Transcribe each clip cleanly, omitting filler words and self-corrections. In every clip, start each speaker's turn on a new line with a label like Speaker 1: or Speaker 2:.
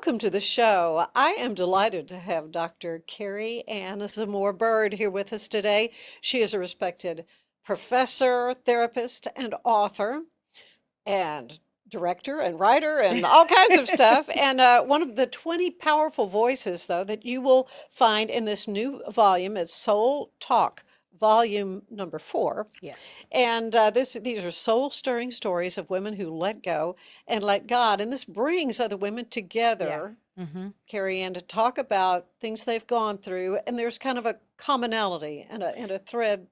Speaker 1: welcome to the show. I am delighted to have Dr. Kerry-Ann Zamore Byrd here with us today. She is a respected professor, therapist, and author, and director and writer and all kinds of stuff. And one of the 20 powerful voices, though, that you will find in this new volume is Soul Talk, volume number 4.
Speaker 2: Yes.
Speaker 1: And these are soul-stirring stories of women who let go and let God. And this brings other women
Speaker 2: Yeah.
Speaker 1: together,
Speaker 2: Mm-hmm.
Speaker 1: Carrie Ann, to talk about things they've gone through. And there's kind of a commonality and a thread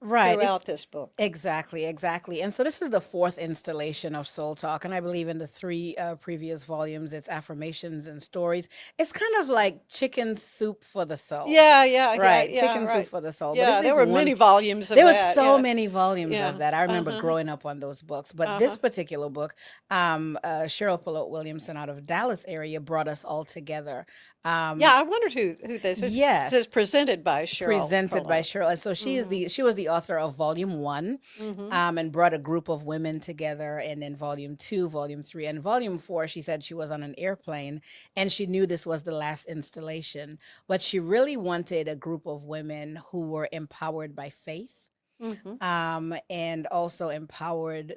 Speaker 2: Right.
Speaker 1: throughout this book.
Speaker 2: Exactly. And so this is the fourth installation of Soul Talk. And I believe in the three previous volumes, it's affirmations and stories. It's kind of like chicken soup for the soul. Right.
Speaker 1: Yeah,
Speaker 2: Chicken soup
Speaker 1: right.
Speaker 2: for the soul. But
Speaker 1: Yeah,
Speaker 2: this
Speaker 1: there
Speaker 2: is
Speaker 1: were
Speaker 2: one,
Speaker 1: many volumes of
Speaker 2: there was
Speaker 1: that.
Speaker 2: so
Speaker 1: Yeah,
Speaker 2: many volumes of
Speaker 1: yeah.
Speaker 2: that. I remember
Speaker 1: Uh-huh.
Speaker 2: growing up on those books. But this
Speaker 1: Uh-huh.
Speaker 2: particular book, Cheryl Pillot Williamson out of Dallas area brought us all together.
Speaker 1: Yeah,
Speaker 2: Um,
Speaker 1: I wondered who this is. This is
Speaker 2: yes.
Speaker 1: presented by Cheryl
Speaker 2: Presented by
Speaker 1: Perlow.
Speaker 2: Cheryl. And so
Speaker 1: Mm-hmm.
Speaker 2: she was the author of volume one,
Speaker 1: Mm-hmm.
Speaker 2: and brought a group of women together. And then volume two, volume three, and volume four, she said she was on an airplane and she knew this was the last installation, but she really wanted a group of women who were empowered by faith,
Speaker 1: Mm-hmm.
Speaker 2: and also empowered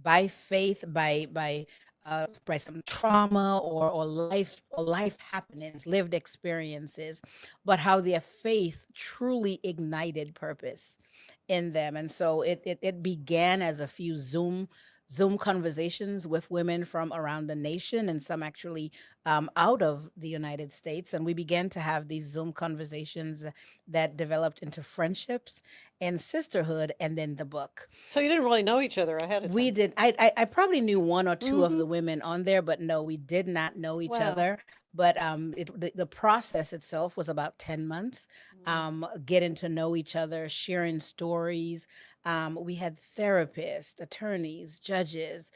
Speaker 2: by faith, by some trauma or life happenings, lived experiences, but how their faith truly ignited purpose in them. And so it began as a few Zoom conversations with women from around the nation and some actually out of the United States. And we began to have these Zoom conversations that developed into friendships and sisterhood, and then the book.
Speaker 1: So you didn't really know each other ahead of
Speaker 2: We
Speaker 1: time.
Speaker 2: did. I probably knew one or two of
Speaker 1: Mm-hmm.
Speaker 2: the women on there, but no, we did not know each
Speaker 1: Wow.
Speaker 2: other. But the process itself was about 10 months. Getting to know each other, sharing stories. We had therapists, attorneys, judges,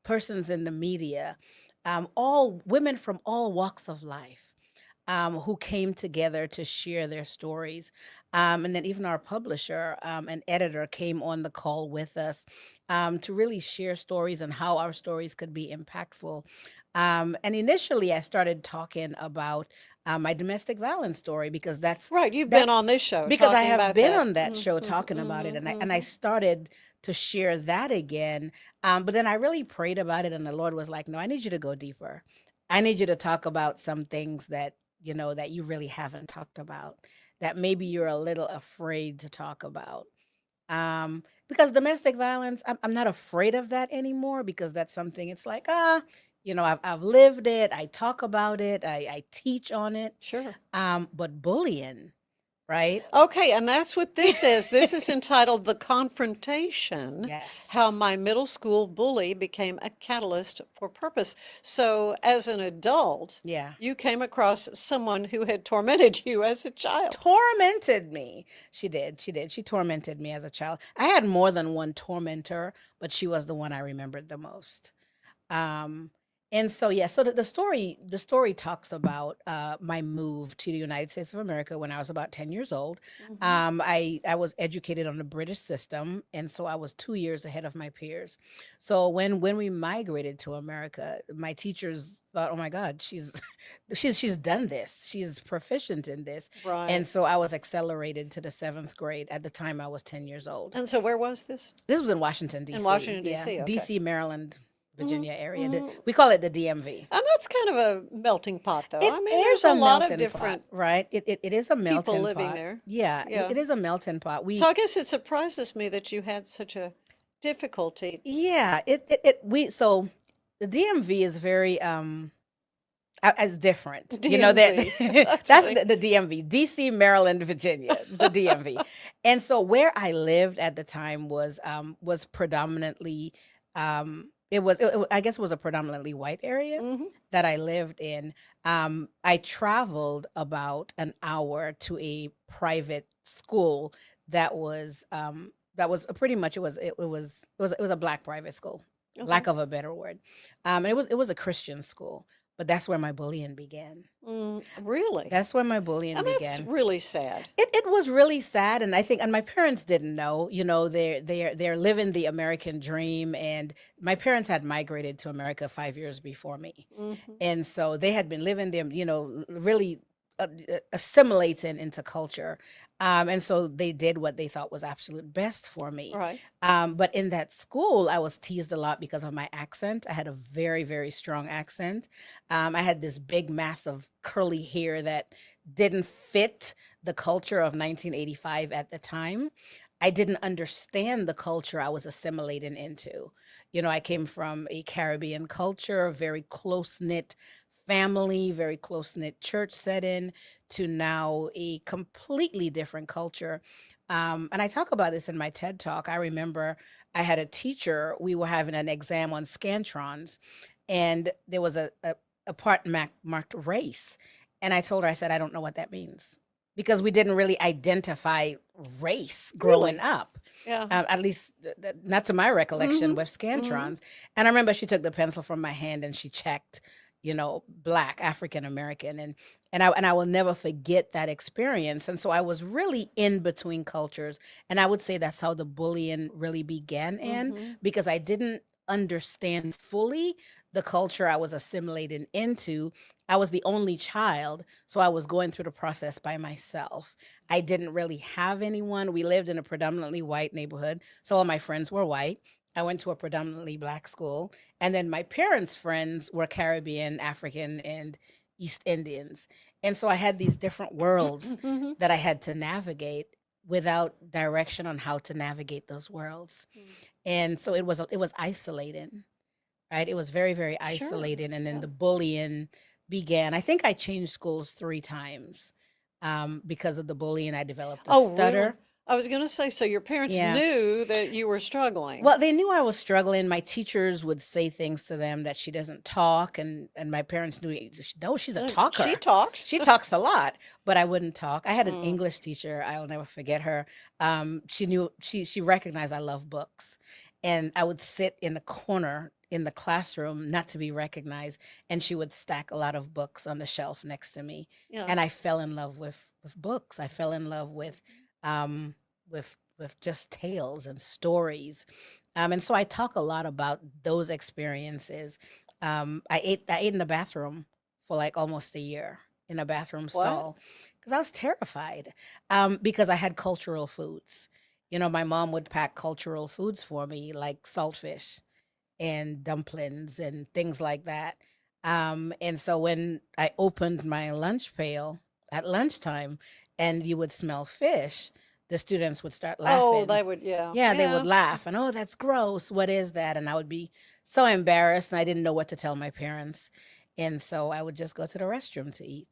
Speaker 2: persons in the media, all women from all walks of life, who came together to share their stories. And then even our publisher and editor came on the call with us, to really share stories and how our stories could be impactful. And initially, I started talking about my domestic violence story because
Speaker 1: Right, you've been
Speaker 2: that's
Speaker 1: on this show
Speaker 2: because I
Speaker 1: talking
Speaker 2: have
Speaker 1: about
Speaker 2: been
Speaker 1: that.
Speaker 2: on that show
Speaker 1: Mm-hmm.
Speaker 2: talking about it,
Speaker 1: Mm-hmm.
Speaker 2: and I
Speaker 1: Mm-hmm.
Speaker 2: started to share that again. But then I really prayed about it, and the Lord was like, "No, I need you to go deeper. I need you to talk about some things that that you really haven't talked about, that maybe you're a little afraid to talk about." Because domestic violence, I'm not afraid of that anymore because that's something. It's like I've lived it. I talk about it. I teach on it.
Speaker 1: Sure.
Speaker 2: But bullying, right?
Speaker 1: Okay, and that's what this is. This is entitled The Confrontation:
Speaker 2: Yes.
Speaker 1: How My Middle School Bully Became a Catalyst for Purpose. So, as an adult,
Speaker 2: Yeah.
Speaker 1: you came across someone who had tormented you as a child.
Speaker 2: Tormented me. She did. She tormented me as a child. I had more than one tormentor, but she was the one I remembered the most. Um, and so yeah, so the story talks about my move to the United States of America when I was about 10 years old.
Speaker 1: Hmm.
Speaker 2: I was educated on the British system, and so I was 2 years ahead of my peers. So when we migrated to America, my teachers thought, "Oh my God, she's she's done this. She's proficient in this."
Speaker 1: Right.
Speaker 2: And so I was accelerated to the seventh grade. At the time, I was 10 years old.
Speaker 1: And so, where was this?
Speaker 2: This was in Washington,
Speaker 1: In
Speaker 2: D.C.
Speaker 1: Washington,
Speaker 2: Yeah,
Speaker 1: D.C. Okay.
Speaker 2: D.C., Maryland,
Speaker 1: Hmm.
Speaker 2: Virginia area.
Speaker 1: Hmm.
Speaker 2: We call it the DMV.
Speaker 1: And that's kind of a melting pot, though.
Speaker 2: It
Speaker 1: I mean,
Speaker 2: is
Speaker 1: there's a
Speaker 2: a
Speaker 1: lot of
Speaker 2: melting pot,
Speaker 1: different
Speaker 2: right? It is a
Speaker 1: people
Speaker 2: melting
Speaker 1: living
Speaker 2: pot.
Speaker 1: there.
Speaker 2: Yeah,
Speaker 1: Yeah.
Speaker 2: it is a melting pot.
Speaker 1: So I guess it surprises me that you had such a difficulty.
Speaker 2: Yeah, so the DMV is very as different. That
Speaker 1: DMV. That's
Speaker 2: that's
Speaker 1: funny.
Speaker 2: the DMV, DC, Maryland, Virginia, is the DMV. And so where I lived at the time was predominantly I guess it was a predominantly white area
Speaker 1: Hmm.
Speaker 2: that I lived in. I traveled about an hour to a private school that was pretty much it was a black private school,
Speaker 1: Okay.
Speaker 2: lack of a better word. And it was a Christian school. but that's where my bullying began.
Speaker 1: Really?
Speaker 2: That's where my bullying
Speaker 1: And that's
Speaker 2: began.
Speaker 1: really sad.
Speaker 2: It was really sad, and I think, and my parents didn't know. They're living the American dream, and my parents had migrated to America 5 years before me,
Speaker 1: Hmm.
Speaker 2: and so they had been living there, really assimilating into culture, and so they did what they thought was absolute best for me.
Speaker 1: Right.
Speaker 2: But in that school, I was teased a lot because of my accent. I had a very, very strong accent. I had this big mass of curly hair that didn't fit the culture of 1985 at the time. I didn't understand the culture I was assimilating into. I came from a Caribbean culture, a very close knit family, very close knit church setting, to now a completely different culture. And I talk about this in my TED talk. I remember I had a teacher, we were having an exam on scantrons, and there was a part marked race. And I told her, I said, I don't know what that means, because we didn't really identify race growing
Speaker 1: Really?
Speaker 2: up.
Speaker 1: Yeah.
Speaker 2: At least not to my recollection
Speaker 1: Hmm.
Speaker 2: with
Speaker 1: Hmm.
Speaker 2: scantrons. And I remember she took the pencil from my hand and she checked, Black, African American, and I will never forget that experience. And so I was really in between cultures, and I would say that's how the bullying really began, in
Speaker 1: Hmm.
Speaker 2: because I didn't understand fully the culture I was assimilating into. I was the only child, so I was going through the process by myself. I didn't really have anyone. We lived in a predominantly white neighborhood, so all my friends were white. I went to a predominantly Black school, and then my parents' friends were Caribbean, African, and East Indians. And so I had these different worlds
Speaker 1: Hmm.
Speaker 2: that I had to navigate without direction on how to navigate those worlds. And so it was isolating, right? It was very, very
Speaker 1: Sure.
Speaker 2: isolating. And then
Speaker 1: Yeah.
Speaker 2: the bullying began. I think I changed schools 3 times because of the bullying. I developed a
Speaker 1: Oh, really?
Speaker 2: stutter.
Speaker 1: I was going to say, so your parents
Speaker 2: Yeah.
Speaker 1: knew that you were struggling.
Speaker 2: Well, they knew I was struggling. My teachers would say things to them that she doesn't talk, and my parents knew, no, she's a
Speaker 1: She
Speaker 2: talker.
Speaker 1: talks.
Speaker 2: She talks a lot, but I wouldn't talk. I had an
Speaker 1: Mm.
Speaker 2: English teacher. I'll never forget her. She recognized I love books, and I would sit in the corner in the classroom not to be recognized, and she would stack a lot of books on the shelf next to me,
Speaker 1: Yeah.
Speaker 2: and I fell in love with books. I fell in love um with just tales and stories. And so I talk a lot about those experiences. I ate in the bathroom for like almost a year, in a bathroom
Speaker 1: What?
Speaker 2: stall, because I was terrified, because I had cultural foods. My mom would pack cultural foods for me, like saltfish and dumplings and things like that. And so when I opened my lunch pail at lunchtime and you would smell fish, the students would start
Speaker 1: Oh,
Speaker 2: laughing.
Speaker 1: they would, yeah.
Speaker 2: Yeah, they would
Speaker 1: Yeah.
Speaker 2: laugh and, oh, that's gross. What is that? And I would be so embarrassed, and I didn't know what to tell my parents. And so I would just go to the restroom to eat.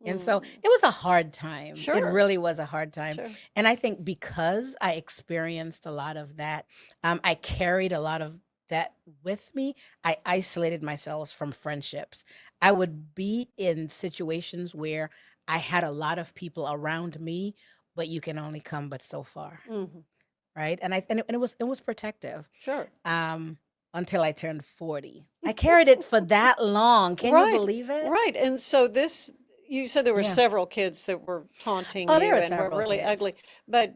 Speaker 2: And so
Speaker 1: Mm.
Speaker 2: it was a hard time. It
Speaker 1: Sure.
Speaker 2: really was a hard time.
Speaker 1: Sure.
Speaker 2: And I think because I experienced a lot of that, I carried a lot of that with me. I isolated myself from friendships. I would be in situations where I had a lot of people around me, but you can only come but so far,
Speaker 1: Hmm.
Speaker 2: right? And it was protective,
Speaker 1: Sure.
Speaker 2: um, until I turned 40. I carried it for that long. Can you
Speaker 1: Right.
Speaker 2: believe it?
Speaker 1: Right. And so this, you said there were
Speaker 2: Yeah.
Speaker 1: several kids that were taunting
Speaker 2: Oh, there
Speaker 1: you
Speaker 2: are
Speaker 1: and were
Speaker 2: several
Speaker 1: really
Speaker 2: kids.
Speaker 1: ugly. But,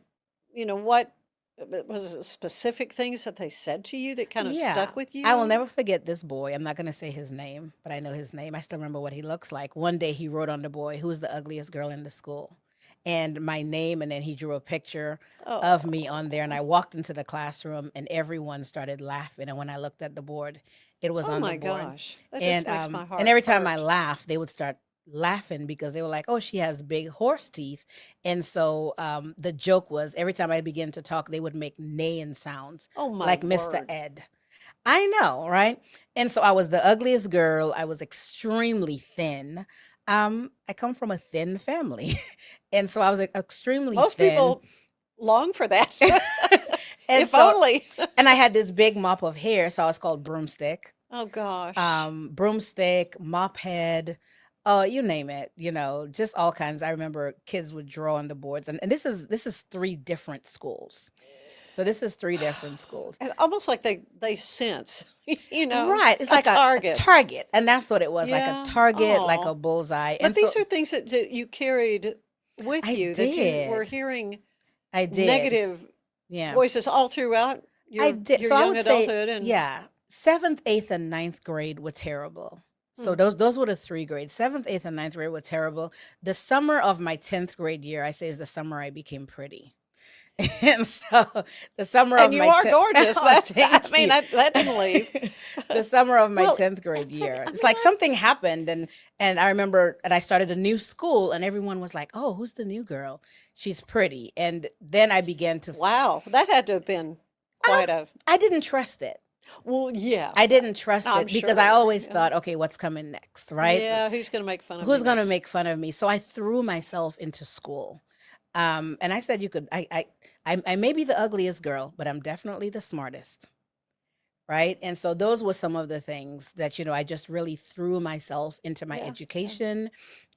Speaker 1: what was it, specific things that they said to you that kind of
Speaker 2: Yeah.
Speaker 1: stuck with
Speaker 2: I will
Speaker 1: you?
Speaker 2: never forget this boy. I'm not going to say his name, but I know his name. I still remember what he looks like. One day he wrote on the boy, "Who's the ugliest girl in the school?" And my name, and then he drew a picture of me on there. And I
Speaker 1: Oh.
Speaker 2: walked into the classroom and everyone started laughing. And when I looked at the board, it was
Speaker 1: Oh
Speaker 2: on the
Speaker 1: my
Speaker 2: board.
Speaker 1: gosh. That just
Speaker 2: And
Speaker 1: makes my
Speaker 2: um, and
Speaker 1: heart
Speaker 2: every time I
Speaker 1: hurt.
Speaker 2: laughed, they would start laughing because they were like, "Oh, she has big horse teeth." And so the joke was, every time I began to talk, they would make neighing sounds
Speaker 1: Oh my
Speaker 2: like Mr.
Speaker 1: word.
Speaker 2: Ed. I know, right? And so I was the ugliest girl. I was extremely thin. I come from a thin family. And so I was extremely
Speaker 1: Most
Speaker 2: thin.
Speaker 1: people long for that.
Speaker 2: And
Speaker 1: If
Speaker 2: so,
Speaker 1: only.
Speaker 2: and I had this big mop of hair, so I was called broomstick.
Speaker 1: Oh gosh.
Speaker 2: Broomstick, mop head, oh, you name it, just all kinds. I remember kids would draw on the boards, and this is 3 different schools. So this is three different schools.
Speaker 1: It's almost like they sense,
Speaker 2: Right. It's
Speaker 1: a
Speaker 2: like a
Speaker 1: target.
Speaker 2: target. And that's what it was, like a
Speaker 1: Yeah.
Speaker 2: target, like
Speaker 1: Oh.
Speaker 2: a bullseye.
Speaker 1: But
Speaker 2: And so
Speaker 1: these are things that you carried with
Speaker 2: I
Speaker 1: you, that you were
Speaker 2: did.
Speaker 1: hearing
Speaker 2: I did.
Speaker 1: negative
Speaker 2: Yeah.
Speaker 1: voices all throughout
Speaker 2: I
Speaker 1: your
Speaker 2: did.
Speaker 1: your
Speaker 2: So I
Speaker 1: young
Speaker 2: would say,
Speaker 1: adulthood, and
Speaker 2: yeah, seventh, eighth, and ninth grade were terrible. So
Speaker 1: hmm,
Speaker 2: those were the three grades. Seventh, eighth, and ninth grade were terrible. The summer of my 10th grade year, I say, is the summer I became pretty. And so the summer of
Speaker 1: and you
Speaker 2: my
Speaker 1: are
Speaker 2: 10th,
Speaker 1: gorgeous.
Speaker 2: oh,
Speaker 1: That I
Speaker 2: thank
Speaker 1: mean,
Speaker 2: you.
Speaker 1: that didn't leave.
Speaker 2: The summer of my
Speaker 1: Well,
Speaker 2: 10th grade year.
Speaker 1: I
Speaker 2: It's
Speaker 1: mean,
Speaker 2: like something happened, and I remember, and I started a new school, and everyone was like, "Oh, who's the new girl? She's pretty." And then I began to
Speaker 1: wow, that had to have been
Speaker 2: um,
Speaker 1: quite a
Speaker 2: I didn't trust it.
Speaker 1: well, yeah.
Speaker 2: I didn't trust
Speaker 1: I'm
Speaker 2: it because I
Speaker 1: sure.
Speaker 2: always
Speaker 1: Yeah.
Speaker 2: thought, okay, what's coming next, right?
Speaker 1: Yeah, who's going to make fun of me
Speaker 2: Who's going to
Speaker 1: next?
Speaker 2: make fun of me? So I threw myself into school. And I said, you could, I may be the ugliest girl, but I'm definitely the smartest. Right. And so those were some of the things that, I just really threw myself into my
Speaker 1: Yeah, yeah.
Speaker 2: education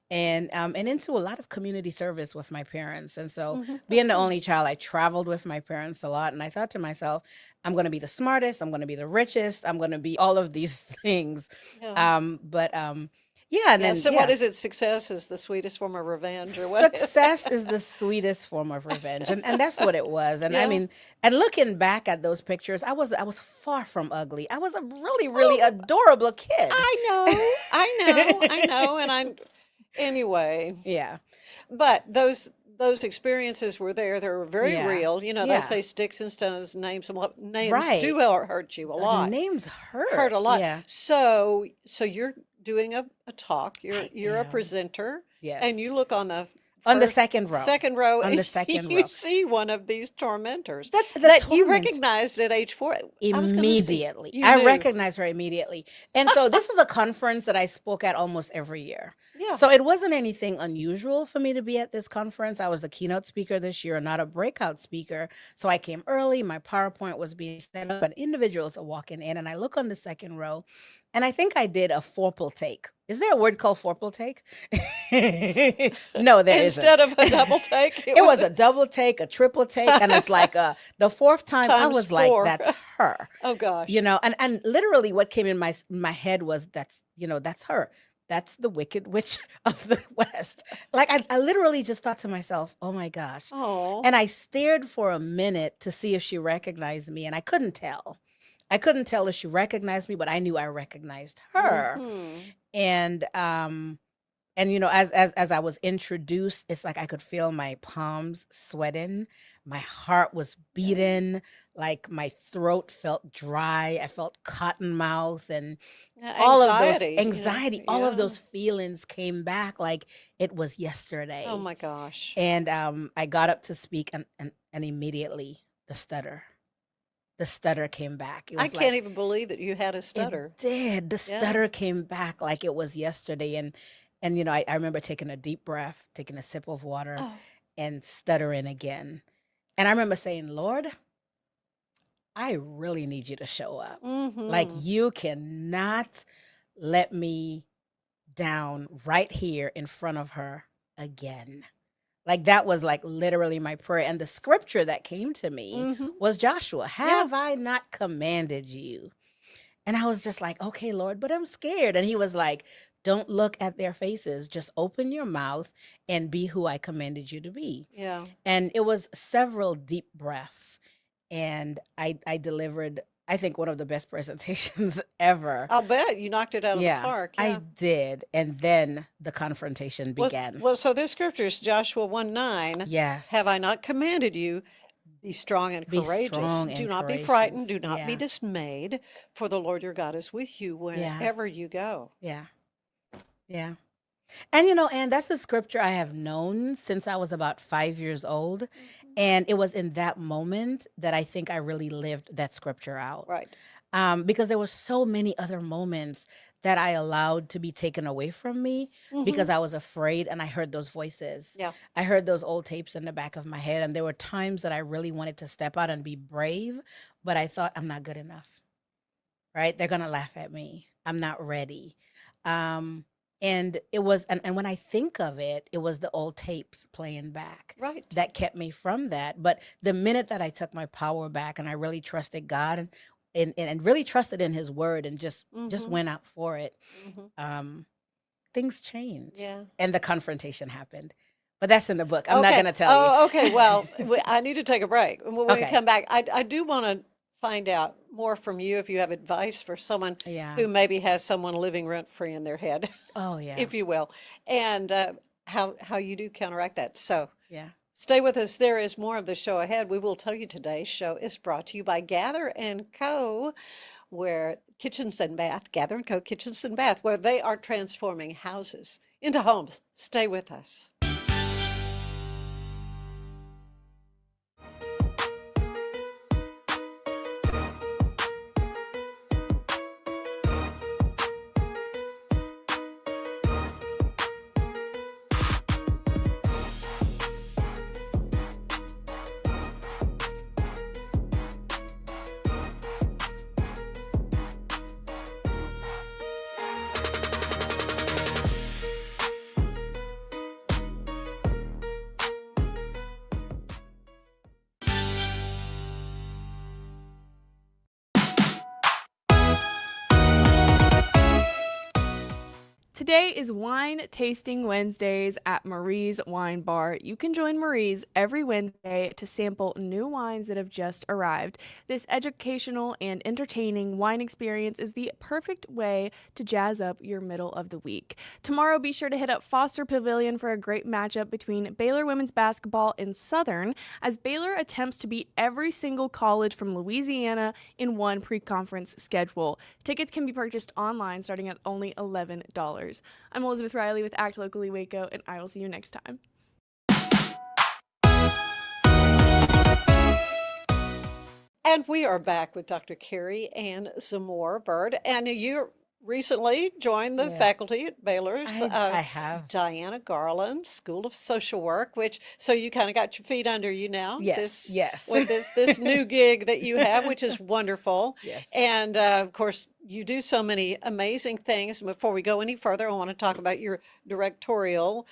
Speaker 2: and into a lot of community service with my parents. And so being
Speaker 1: That's
Speaker 2: the
Speaker 1: good.
Speaker 2: only child, I traveled with my parents a lot. And I thought to myself, I'm going to be the smartest. I'm going to be the richest. I'm going to be all of these things.
Speaker 1: Yeah.
Speaker 2: But yeah. And
Speaker 1: Yeah.
Speaker 2: then,
Speaker 1: So, what
Speaker 2: yeah.
Speaker 1: is it? Success is the sweetest form of revenge, or what is
Speaker 2: Success is the sweetest form of revenge. And that's what it was. And I
Speaker 1: Yeah.
Speaker 2: mean, and looking back at those pictures, I was far from ugly. I was a really, really
Speaker 1: Oh,
Speaker 2: adorable kid.
Speaker 1: I know, and anyway.
Speaker 2: Yeah.
Speaker 1: But those experiences were there. They were very
Speaker 2: Yeah.
Speaker 1: real. They
Speaker 2: Yeah.
Speaker 1: say sticks and stones, names
Speaker 2: Right.
Speaker 1: do hurt you a lot.
Speaker 2: Names
Speaker 1: Hurt
Speaker 2: hurt.
Speaker 1: a lot.
Speaker 2: Yeah.
Speaker 1: So you're doing a talk.
Speaker 2: I
Speaker 1: You're a
Speaker 2: am.
Speaker 1: presenter,
Speaker 2: Yes.
Speaker 1: and you look on the
Speaker 2: On the
Speaker 1: first
Speaker 2: second row.
Speaker 1: second row,
Speaker 2: On the
Speaker 1: and
Speaker 2: second
Speaker 1: you
Speaker 2: row.
Speaker 1: see one of these tormentors
Speaker 2: The
Speaker 1: that you
Speaker 2: torment
Speaker 1: recognized at age 4. I was going to see.
Speaker 2: immediately.
Speaker 1: You
Speaker 2: I
Speaker 1: knew.
Speaker 2: recognized her immediately. And so this is a conference that I spoke at almost every year.
Speaker 1: Yeah.
Speaker 2: So it wasn't anything unusual for me to be at this conference. I was the keynote speaker this year, not a breakout speaker. So I came early. My PowerPoint was being set up, and individuals are walking in, and I look on the second row, and I think I did a foreple take. Is there a word called foreple take? No, there isn't.
Speaker 1: Instead of a double take,
Speaker 2: It was a double take, a triple take, and it's like the fourth time I
Speaker 1: times
Speaker 2: was like,
Speaker 1: 4.
Speaker 2: that's her.
Speaker 1: Oh gosh.
Speaker 2: And literally what came in my head was that's her. That's the wicked witch of the West. Like I literally just thought to myself, oh my gosh.
Speaker 1: Oh.
Speaker 2: And I stared for a minute to see if she recognized me, and I couldn't tell. I couldn't tell if she recognized me, but I knew I recognized her.
Speaker 1: Mhm.
Speaker 2: And as I was introduced, it's like I could feel my palms sweating. My heart was beating, like my throat felt dry. I felt cotton mouth, and
Speaker 1: Yeah,
Speaker 2: all of those
Speaker 1: anxiety,
Speaker 2: anxiety, all of
Speaker 1: Yeah.
Speaker 2: those feelings came back like it was
Speaker 1: Oh
Speaker 2: yesterday.
Speaker 1: my gosh.
Speaker 2: And I got up to speak, and immediately the stutter came back. It
Speaker 1: I
Speaker 2: was
Speaker 1: can't
Speaker 2: like
Speaker 1: even believe that you had a
Speaker 2: it
Speaker 1: stutter.
Speaker 2: did. The
Speaker 1: Yeah.
Speaker 2: stutter came back like it was yesterday. And I remember taking a deep breath, taking a sip of water,
Speaker 1: Oh.
Speaker 2: and stuttering again. And I remember saying, Lord, I really need you to show up. Like,
Speaker 1: Mhm.
Speaker 2: you cannot let me down right here in front of her again. Like, that was like literally my prayer. And the scripture that came to me
Speaker 1: Mhm.
Speaker 2: was Joshua,
Speaker 1: Yeah.
Speaker 2: have I not commanded you? And I was just like, okay, Lord, but I'm scared. And he was like, don't look at their faces. Just open your mouth and be who I commanded you to be.
Speaker 1: Yeah.
Speaker 2: And it was several deep breaths. And I delivered, I think, one of the best presentations ever.
Speaker 1: I'll bet you knocked it out of the
Speaker 2: Yeah,
Speaker 1: park.
Speaker 2: I
Speaker 1: Yeah.
Speaker 2: did. And then the confrontation
Speaker 1: Well,
Speaker 2: began.
Speaker 1: well, so this scripture is Joshua 1:9. Have
Speaker 2: Yes.
Speaker 1: I not commanded you? Be strong and
Speaker 2: Be
Speaker 1: courageous.
Speaker 2: strong
Speaker 1: Do
Speaker 2: and
Speaker 1: not be
Speaker 2: courageous.
Speaker 1: frightened. Do not be
Speaker 2: Yeah.
Speaker 1: dismayed, for the Lord your God is with you
Speaker 2: Yeah.
Speaker 1: wherever you go.
Speaker 2: Yeah. Yeah. And that's a scripture I have known since I was about 5 years old.
Speaker 1: Mhm.
Speaker 2: And it was in that moment that I think I really lived that scripture out.
Speaker 1: Right.
Speaker 2: Because there were so many other moments that I allowed to be taken away from me because
Speaker 1: Mhm.
Speaker 2: I was afraid, and I heard those voices.
Speaker 1: Yeah.
Speaker 2: I heard those old tapes in the back of my head. And there were times that I really wanted to step out and be brave, but I thought, I'm not good enough, right? They're going to laugh at me. I'm not ready. Um, And it was, and when I think of it, it was the old tapes playing back
Speaker 1: Right.
Speaker 2: that kept me from that. But the minute that I took my power back and I really trusted God and really trusted in his word and just
Speaker 1: Mm-hmm.
Speaker 2: went out for it,
Speaker 1: Mm-hmm.
Speaker 2: um, things changed
Speaker 1: Yeah.
Speaker 2: and the confrontation happened. But that's in the book. I'm not
Speaker 1: Okay.
Speaker 2: going to tell you.
Speaker 1: Oh, okay. Well, I need to take a break. When we
Speaker 2: Okay.
Speaker 1: come back, I do want to find out more from you if you have advice for someone
Speaker 2: Yeah.
Speaker 1: who maybe has someone living rent free in their head,
Speaker 2: Oh, yeah.
Speaker 1: if you will, and how you do counteract that. So
Speaker 2: Yeah.
Speaker 1: stay with us. There is more of the show ahead. We will tell you today's show is brought to you by Gather and Co., where Kitchens and Bath, Gather and Co. Kitchens and Bath, where they are transforming houses into homes. Stay with us.
Speaker 3: Today is Wine Tasting Wednesdays at Marie's Wine Bar. You can join Marie's every Wednesday to sample new wines that have just arrived. This educational and entertaining wine experience is the perfect way to jazz up your middle of the week. Tomorrow, be sure to hit up Foster Pavilion for a great matchup between Baylor women's basketball and Southern, as Baylor attempts to beat every single college from Louisiana in one pre-conference schedule. Tickets can be purchased online starting at only $11. I'm Elizabeth Riley with Act Locally Waco, and I will see you next time.
Speaker 1: And we are back with Dr. Kerry-Ann Zamore Byrd. And you recently joined the
Speaker 2: Yes.
Speaker 1: faculty at Baylor's
Speaker 2: I have.
Speaker 1: Diana Garland School of Social Work, so you kind of got your feet under you now.
Speaker 2: Yes. Yes.
Speaker 1: With this new gig that you have, which is wonderful.
Speaker 2: Yes.
Speaker 1: And of course, you do so many amazing things. Before we go any further, I want to talk about your directorial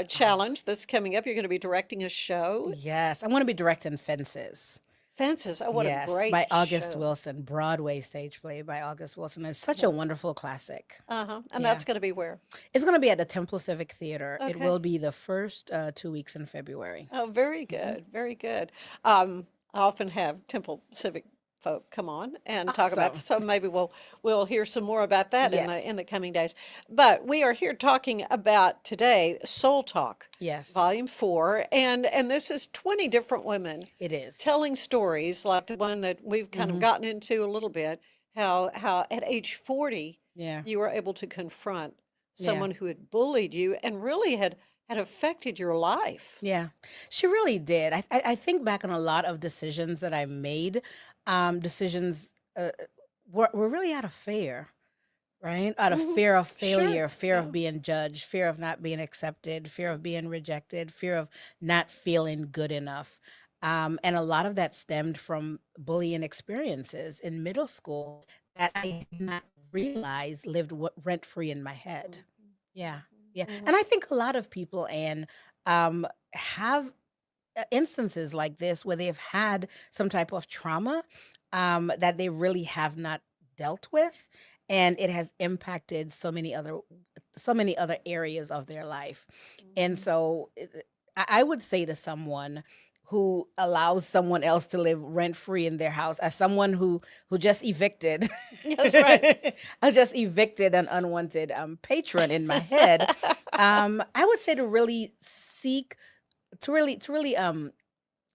Speaker 1: challenge that's coming up. You're going to be directing a show.
Speaker 2: Yes. I want to be directing Fences.
Speaker 1: Fences. Oh, what a
Speaker 2: Yes,
Speaker 1: great
Speaker 2: by August
Speaker 1: show.
Speaker 2: Wilson, Broadway stage play by August Wilson. It's such a wonderful classic.
Speaker 1: Uh-huh. And
Speaker 2: Yeah.
Speaker 1: that's going to be where?
Speaker 2: It's going to be at the Temple Civic Theater. It
Speaker 1: Okay.
Speaker 2: will be the first 2 weeks in February.
Speaker 1: Oh, very good. Very good. I often have Temple Civic folk come on and talk about
Speaker 2: Awesome.
Speaker 1: so maybe we'll hear some more about that
Speaker 2: Yes.
Speaker 1: in the coming days. But we are here talking about today Soul Talk,
Speaker 2: Yes,
Speaker 1: Volume 4, and this is 20 different women
Speaker 2: it is.
Speaker 1: telling stories like the one that we've kind of
Speaker 2: Mhm.
Speaker 1: gotten into a little bit, how at age 40
Speaker 2: Yeah.
Speaker 1: you were able to confront
Speaker 2: Yeah.
Speaker 1: someone who had bullied you and really had affected your life.
Speaker 2: Yeah, she really did. I think back on a lot of decisions that I made. Decisions were really out of fear, right? Out of
Speaker 1: Mhm.
Speaker 2: fear of
Speaker 1: Sure.
Speaker 2: failure, fear
Speaker 1: Yeah.
Speaker 2: of being judged, fear of not being accepted, fear of being rejected, fear of not feeling good enough. And a lot of that stemmed from bullying experiences in middle school that I did not realize lived rent free in my head. Yeah. Yeah.
Speaker 1: Mhm.
Speaker 2: And I think a lot of people, and have instances like this where they've had some type of trauma that they really have not dealt with, and it has impacted so many other areas of their life. And
Speaker 1: Mhm.
Speaker 2: so I would say to someone who allows someone else to live rent free in their house, as someone who just evicted
Speaker 1: That's right.
Speaker 2: I just evicted an unwanted patron in my head. I would say to really seek to really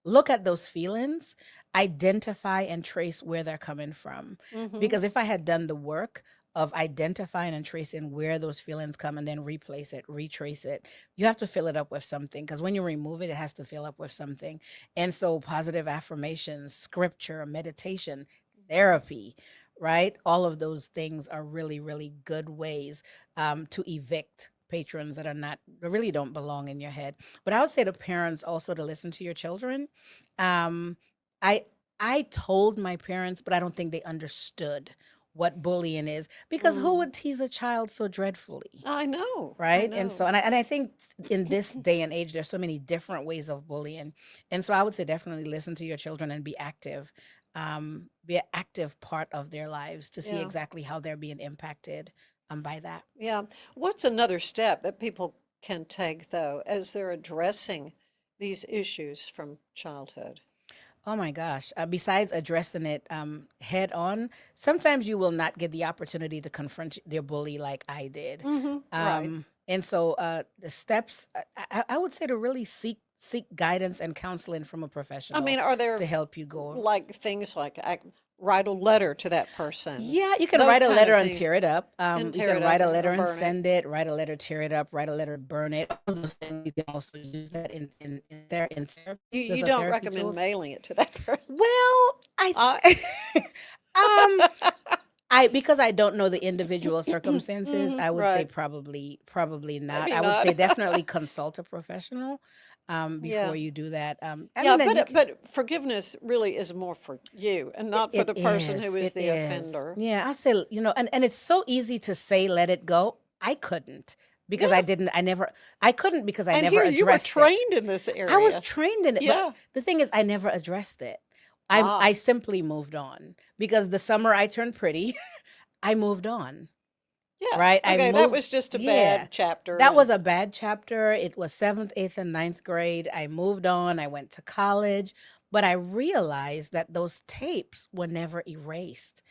Speaker 2: look at those feelings, identify and trace where they're coming from.
Speaker 1: Mhm.
Speaker 2: Because if I had done the work of identifying and tracing where those feelings come and then replace it, retrace it, you have to fill it up with something. Because when you remove it, it has to fill up with something. And so positive affirmations, scripture, meditation, therapy, right? All of those things are really, really good ways to evict patrons that really don't belong in your head. But I would say to parents also to listen to your children. Um, I I told my parents, but I don't think they understood what bullying is, because who
Speaker 1: Mm.
Speaker 2: would tease a child so dreadfully?
Speaker 1: I know. I
Speaker 2: Right. And so,
Speaker 1: know.
Speaker 2: and I think in this day and age, there's so many different ways of bullying. And so I would say definitely listen to your children and be active, be an active part of their lives to see
Speaker 1: Yeah.
Speaker 2: exactly how they're being impacted by that.
Speaker 1: Yeah. What's another step that people can take, though, as they're addressing these issues from childhood?
Speaker 2: Oh my gosh. Besides addressing it head on, sometimes you will not get the opportunity to confront your bully like I did.
Speaker 1: Right.
Speaker 2: And so the steps, I would say to really seek guidance and counseling from a
Speaker 1: I
Speaker 2: professional
Speaker 1: mean, are there
Speaker 2: to help you go.
Speaker 1: like things like write a letter to that person?
Speaker 2: Yeah, you can
Speaker 1: Those
Speaker 2: write a
Speaker 1: kind
Speaker 2: letter
Speaker 1: of
Speaker 2: and
Speaker 1: things.
Speaker 2: tear it up.
Speaker 1: And
Speaker 2: You
Speaker 1: tear
Speaker 2: can
Speaker 1: it
Speaker 2: write
Speaker 1: up
Speaker 2: a letter
Speaker 1: or
Speaker 2: and
Speaker 1: burn it.
Speaker 2: send it. Write a letter, tear it up. Write a letter, burn it. All those things you can also use that in therapy.
Speaker 1: You
Speaker 2: Those are
Speaker 1: don't
Speaker 2: therapy
Speaker 1: recommend
Speaker 2: tools.
Speaker 1: mailing it to that person.
Speaker 2: Well, um, because I don't know the individual circumstances, I would say
Speaker 1: Right.
Speaker 2: probably not.
Speaker 1: Maybe
Speaker 2: I would say
Speaker 1: not.
Speaker 2: definitely consult a professional
Speaker 1: Yeah.
Speaker 2: before you do that. I
Speaker 1: Yeah,
Speaker 2: mean, and you can,
Speaker 1: but forgiveness really is more for you and not for
Speaker 2: it
Speaker 1: the person who is
Speaker 2: it
Speaker 1: the
Speaker 2: is.
Speaker 1: offender.
Speaker 2: Yeah, I say, and it's so easy to say let it go. I couldn't because
Speaker 1: Yeah.
Speaker 2: I couldn't because I
Speaker 1: And
Speaker 2: never
Speaker 1: here you were
Speaker 2: addressed it.
Speaker 1: trained in this
Speaker 2: I was
Speaker 1: area.
Speaker 2: trained in it,
Speaker 1: Yeah.
Speaker 2: but the thing is, I never addressed it.
Speaker 1: Ah.
Speaker 2: I simply moved on because the summer I turned pretty, I moved on.
Speaker 1: Yeah.
Speaker 2: Right? I
Speaker 1: Okay, that
Speaker 2: moved,
Speaker 1: was just a
Speaker 2: yeah.
Speaker 1: bad chapter.
Speaker 2: That was
Speaker 1: And
Speaker 2: a bad chapter. It was seventh, eighth, and ninth grade. I moved on. I went to college, but I realized that those tapes were never erased.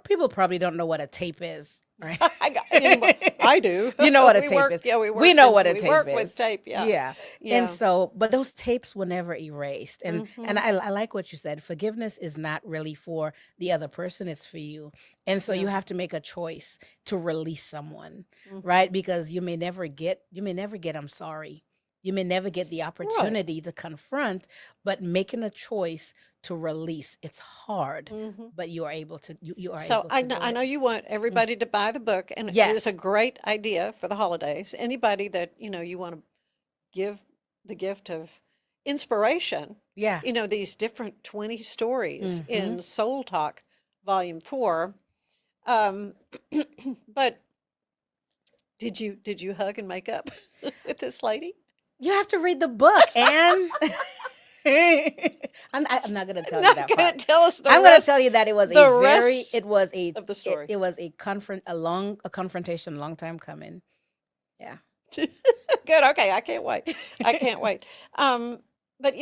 Speaker 2: People probably don't know what a tape is, right?
Speaker 1: I do.
Speaker 2: You know what a
Speaker 1: We
Speaker 2: tape
Speaker 1: work,
Speaker 2: is.
Speaker 1: yeah, we
Speaker 2: We
Speaker 1: work
Speaker 2: know
Speaker 1: with-
Speaker 2: what a
Speaker 1: we
Speaker 2: tape
Speaker 1: work
Speaker 2: is.
Speaker 1: with tape, yeah.
Speaker 2: Yeah.
Speaker 1: Yeah.
Speaker 2: And so, but those tapes were never erased. And
Speaker 1: Mhm.
Speaker 2: I like what you said. Forgiveness is not really for the other person, it's for you. And so you
Speaker 1: Yeah.
Speaker 2: have to make a choice to release someone,
Speaker 1: Mhm.
Speaker 2: right? Because you may never get I'm sorry. You may never get the opportunity to confront, but making a choice to release, it's hard,
Speaker 1: Mhm.
Speaker 2: but you are able to you are
Speaker 1: So
Speaker 2: able to do
Speaker 1: I
Speaker 2: it.
Speaker 1: know you want everybody to buy the book, and it is a
Speaker 2: Yes.
Speaker 1: great idea for the holidays. Anybody that, you want to give the gift of inspiration,
Speaker 2: Yeah.
Speaker 1: these different 20 stories
Speaker 2: Mhm.
Speaker 1: in Soul Talk Volume 4. Um, but did you hug and make up with this lady?
Speaker 2: You have to read the book, Anne. I'm not going to tell you
Speaker 1: Not
Speaker 2: that
Speaker 1: gonna
Speaker 2: part.
Speaker 1: tell us the
Speaker 2: I'm going to
Speaker 1: rest
Speaker 2: tell you that it was
Speaker 1: the
Speaker 2: a very
Speaker 1: rest
Speaker 2: it was a
Speaker 1: of the story.
Speaker 2: it was a confrontation, long time coming. Yeah.
Speaker 1: Good. Okay. I can't wait. I can't wait. But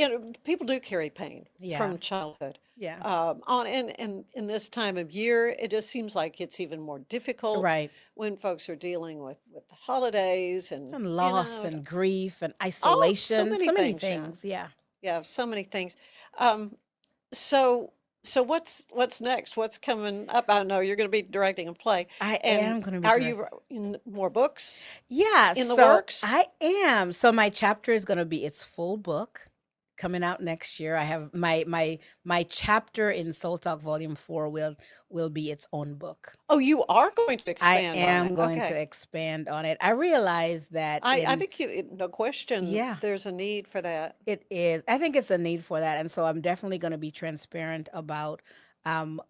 Speaker 1: people do carry pain
Speaker 2: Yeah.
Speaker 1: from childhood.
Speaker 2: Yeah.
Speaker 1: On and in this time of year, it just seems like it's even more difficult
Speaker 2: Right.
Speaker 1: when folks are dealing with the holidays and
Speaker 2: And loss
Speaker 1: know,
Speaker 2: and grief and
Speaker 1: so
Speaker 2: isolation,
Speaker 1: many
Speaker 2: so many
Speaker 1: things. Yeah.
Speaker 2: things. Yeah.
Speaker 1: Yeah. So many things. Um, so what's next? What's coming up? I know you're going to be directing a play.
Speaker 2: I
Speaker 1: And
Speaker 2: am going to be
Speaker 1: are
Speaker 2: direct-
Speaker 1: you in more books?
Speaker 2: Yeah,
Speaker 1: in the
Speaker 2: so
Speaker 1: works?
Speaker 2: I am. So my chapter is going to be its full book coming out next year. I have my chapter in Soul Talk Volume 4 will be its own book.
Speaker 1: Oh, you are going to
Speaker 2: I
Speaker 1: expand on
Speaker 2: am
Speaker 1: it.
Speaker 2: going to
Speaker 1: Okay.
Speaker 2: expand on it. I realize that
Speaker 1: I think no question,
Speaker 2: Yeah.
Speaker 1: there's a need for that.
Speaker 2: it is. I think it's a need for that, and so I'm definitely going to be transparent about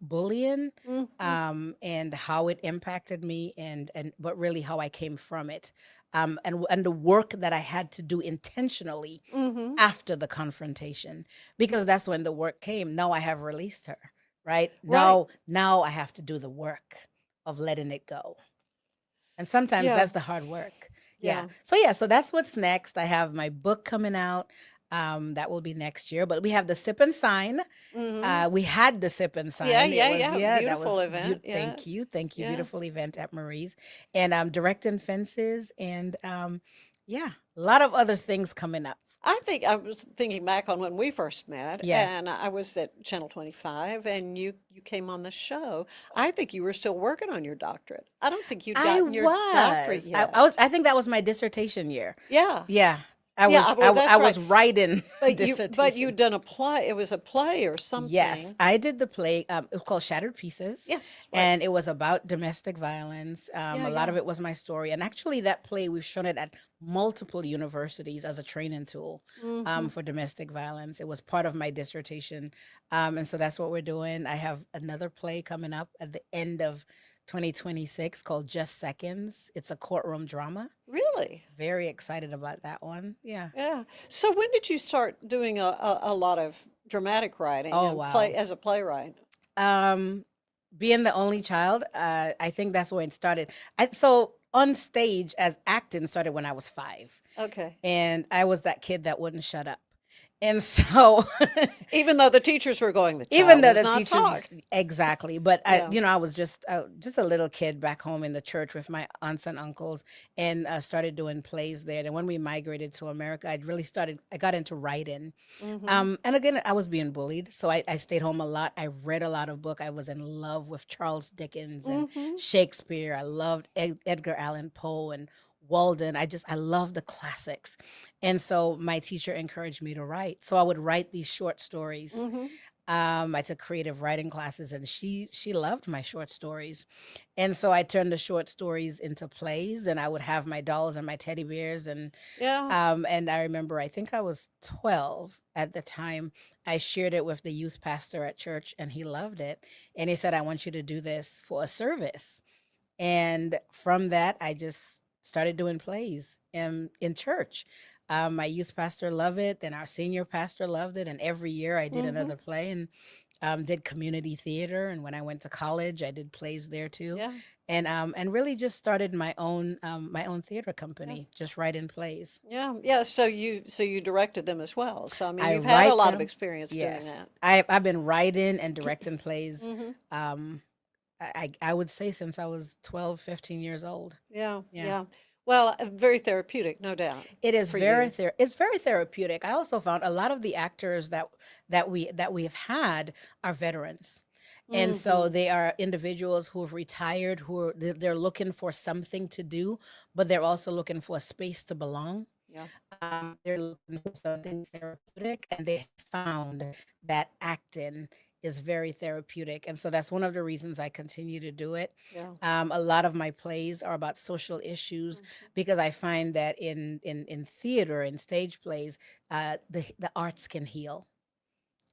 Speaker 2: bullying,
Speaker 1: Mhm.
Speaker 2: and how it impacted me, and but really how I came from it, and the work that I had to do intentionally
Speaker 1: Mhm.
Speaker 2: after the confrontation, because that's when the work came. Now I have released her, right?
Speaker 1: Right.
Speaker 2: Now I have to do the work of letting it go. And sometimes
Speaker 1: Yeah.
Speaker 2: that's the hard work.
Speaker 1: Yeah.
Speaker 2: So that's what's next. I have my book coming out. That will be next year. But we have the Sip and Sign.
Speaker 1: Mhm.
Speaker 2: We had the Sip and Sign.
Speaker 1: Yeah,
Speaker 2: It
Speaker 1: yeah,
Speaker 2: was,
Speaker 1: yeah.
Speaker 2: that
Speaker 1: Beautiful
Speaker 2: was
Speaker 1: event. Yeah.
Speaker 2: Thank you.
Speaker 1: Yeah.
Speaker 2: Beautiful event at Marie's. And I'm directing Fences, and a lot of other things coming up.
Speaker 1: I was thinking back on when we first met,
Speaker 2: Yes.
Speaker 1: and I was at Channel 25, and you came on the show. I think you were still working on your doctorate. I don't think you'd
Speaker 2: I
Speaker 1: gotten your doctorate
Speaker 2: was.
Speaker 1: yet.
Speaker 2: I think that was my dissertation year.
Speaker 1: Yeah.
Speaker 2: Yeah.
Speaker 1: Yeah, well, that's
Speaker 2: I
Speaker 1: right.
Speaker 2: was writing
Speaker 1: But
Speaker 2: dissertation.
Speaker 1: you'd done a play. It was a play or
Speaker 2: Yes,
Speaker 1: something.
Speaker 2: I did the play. It was called Shattered Pieces,
Speaker 1: Yes, right.
Speaker 2: and it was about domestic violence.
Speaker 1: Yeah,
Speaker 2: A lot
Speaker 1: yeah.
Speaker 2: of it was my story, and actually, that play we've shown it at multiple universities as a training tool
Speaker 1: Mm-hmm.
Speaker 2: for domestic violence. It was part of my dissertation, and so that's what we're doing. I have another play coming up at the end of 2026 called Just Seconds. It's a courtroom drama.
Speaker 1: Really?
Speaker 2: Very excited about that one. Yeah.
Speaker 1: Yeah. So when did you start doing a lot of dramatic writing
Speaker 2: Oh
Speaker 1: and play
Speaker 2: wow.
Speaker 1: as a playwright?
Speaker 2: Um, Being the only child, I think that's where it started. So on stage as acting started when I was 5,
Speaker 1: Okay.
Speaker 2: and I was that kid that wouldn't shut up. And so
Speaker 1: Even though the teachers were going, the
Speaker 2: even
Speaker 1: child
Speaker 2: though
Speaker 1: does
Speaker 2: the
Speaker 1: not
Speaker 2: teachers
Speaker 1: talk.
Speaker 2: exactly, but
Speaker 1: Yeah.
Speaker 2: I was just a little kid back home in the church with my aunts and uncles, and started doing plays there. And when we migrated to America, I got into writing.
Speaker 1: Mm-hmm.
Speaker 2: And again, I was being bullied, so I stayed home a lot. I read a lot of book. I was in love with Charles Dickens and
Speaker 1: Mm-hmm.
Speaker 2: Shakespeare. I loved Edgar Allan Poe and Walden. I love the classics, and so my teacher encouraged me to write. So I would write these short stories.
Speaker 1: Mm-hmm.
Speaker 2: I took creative writing classes, and she loved my short stories, and so I turned the short stories into plays, and I would have my dolls and my teddy bears,
Speaker 1: Yeah.
Speaker 2: and I remember, I think I was 12 at the time. I shared it with the youth pastor at church, and he loved it. And he said, I want you to do this for a service. And from that, I just started doing plays in church. My youth pastor loved it, then our senior pastor loved it. And every year I did
Speaker 1: Mm-hmm.
Speaker 2: another play and did community theater. And when I went to college, I did plays there too.
Speaker 1: Yeah.
Speaker 2: And really just started my own theater
Speaker 1: Yeah.
Speaker 2: company, just writing plays.
Speaker 1: Yeah. Yeah. So you directed them as well. So I mean,
Speaker 2: I
Speaker 1: you've had a
Speaker 2: write
Speaker 1: lot of
Speaker 2: them.
Speaker 1: experience doing
Speaker 2: Yes.
Speaker 1: that.
Speaker 2: I've been writing and directing plays.
Speaker 1: Mm-hmm.
Speaker 2: Um, I would say since I was 12, 15 years old.
Speaker 1: Yeah.
Speaker 2: Yeah.
Speaker 1: Yeah. Well, very therapeutic, no doubt,
Speaker 2: It is
Speaker 1: for you.
Speaker 2: it's very therapeutic. I also found a lot of the actors that we have had are veterans. And so
Speaker 1: Mm-hmm.
Speaker 2: they are individuals who have retired, they're looking for something to do, but they're also looking for a space to belong.
Speaker 1: Yeah.
Speaker 2: They're looking for something therapeutic, and they found that acting is very therapeutic. And so that's one of the reasons I continue to do it.
Speaker 1: Yeah.
Speaker 2: A lot of my plays are about social issues
Speaker 1: Mm-hmm.
Speaker 2: because I find that in theater and stage plays, the arts can heal.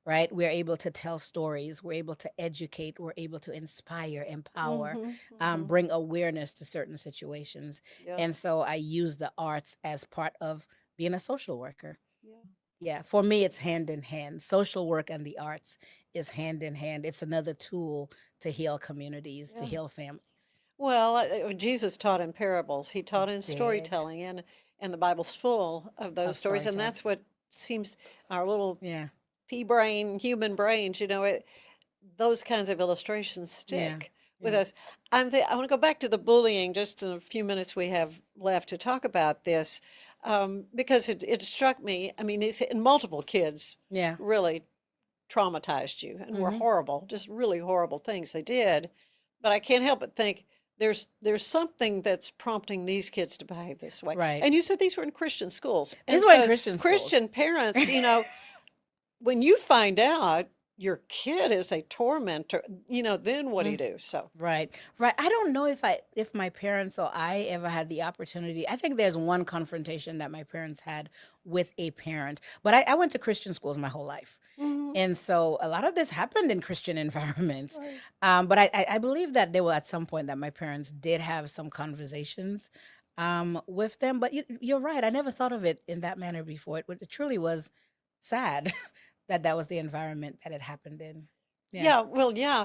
Speaker 2: Right? We're able to tell stories. We're able to educate. We're able to inspire, empower,
Speaker 1: Mm-hmm. Mm-hmm.
Speaker 2: bring awareness to certain situations.
Speaker 1: Yeah.
Speaker 2: And so I use the arts as part of being a social worker.
Speaker 1: Yeah.
Speaker 2: Yeah, for me, it's hand in hand. Social work and the arts is hand in hand. It's another tool to heal communities, to
Speaker 1: Yeah.
Speaker 2: heal families.
Speaker 1: Well, Jesus taught in parables. He taught in
Speaker 2: Did
Speaker 1: storytelling, and the Bible's full of those
Speaker 2: of
Speaker 1: stories. And
Speaker 2: storytelling.
Speaker 1: that's what seems our little
Speaker 2: Yeah,
Speaker 1: pea brain, human brains, those kinds of illustrations
Speaker 2: yeah,
Speaker 1: stick with
Speaker 2: yeah.
Speaker 1: us. I want to go back to the bullying just in a few minutes we have left to talk about this, because it struck me. I mean, these and multiple kids
Speaker 2: Yeah.
Speaker 1: really traumatized you and were
Speaker 2: Hmm.
Speaker 1: horrible, just really horrible things they did. But I can't help but think there's something that's prompting these kids to behave this way.
Speaker 2: Right.
Speaker 1: And you said these were in Christian schools.
Speaker 2: These
Speaker 1: And
Speaker 2: were in
Speaker 1: so
Speaker 2: Christian schools.
Speaker 1: Christian parents, when you find out your kid is a tormentor, then what do you do? So,
Speaker 2: Right. Right. I don't know if my parents or I ever had the opportunity. I think there's one confrontation that my parents had with a parent, but I went to Christian schools my whole life.
Speaker 1: mhm,
Speaker 2: And so a lot of this happened in Christian environments.
Speaker 1: right.
Speaker 2: But I believe that there were at some point that my parents did have some conversations with them. But you're right. I never thought of it in that manner before. It truly was sad that that was the environment that it happened in. Yeah.
Speaker 1: Yeah, well, yeah,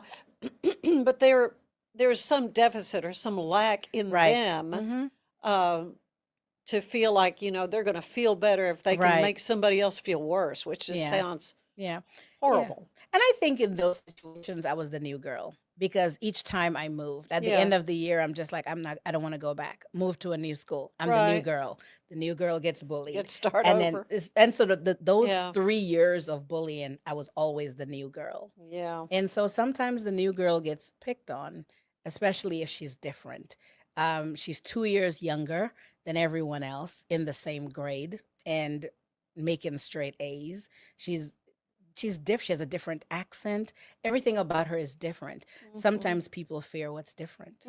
Speaker 1: but there's some deficit or some lack in
Speaker 2: Right.
Speaker 1: them,
Speaker 2: Hmm.
Speaker 1: uh, to feel like, they're going to feel better if they can
Speaker 2: Right.
Speaker 1: make somebody else feel worse, which just
Speaker 2: Yeah.
Speaker 1: sounds
Speaker 2: Yeah. Yeah.
Speaker 1: horrible.
Speaker 2: And I think in those situations, I was the new girl because each time I moved, at the
Speaker 1: Yeah,
Speaker 2: end of the year, I'm just like, I don't want to go back. Move to a new school. I'm the new
Speaker 1: right.
Speaker 2: girl. The new girl gets bullied.
Speaker 1: Get start
Speaker 2: And then,
Speaker 1: over.
Speaker 2: and so those
Speaker 1: Yeah,
Speaker 2: 3 years of bullying, I was always the new girl.
Speaker 1: yeah,
Speaker 2: And so sometimes the new girl gets picked on, especially if she's different. She's 2 years younger than everyone else in the same grade and making straight A's. She's different. She has a different accent. Everything about her is different. Sometimes people fear what's different.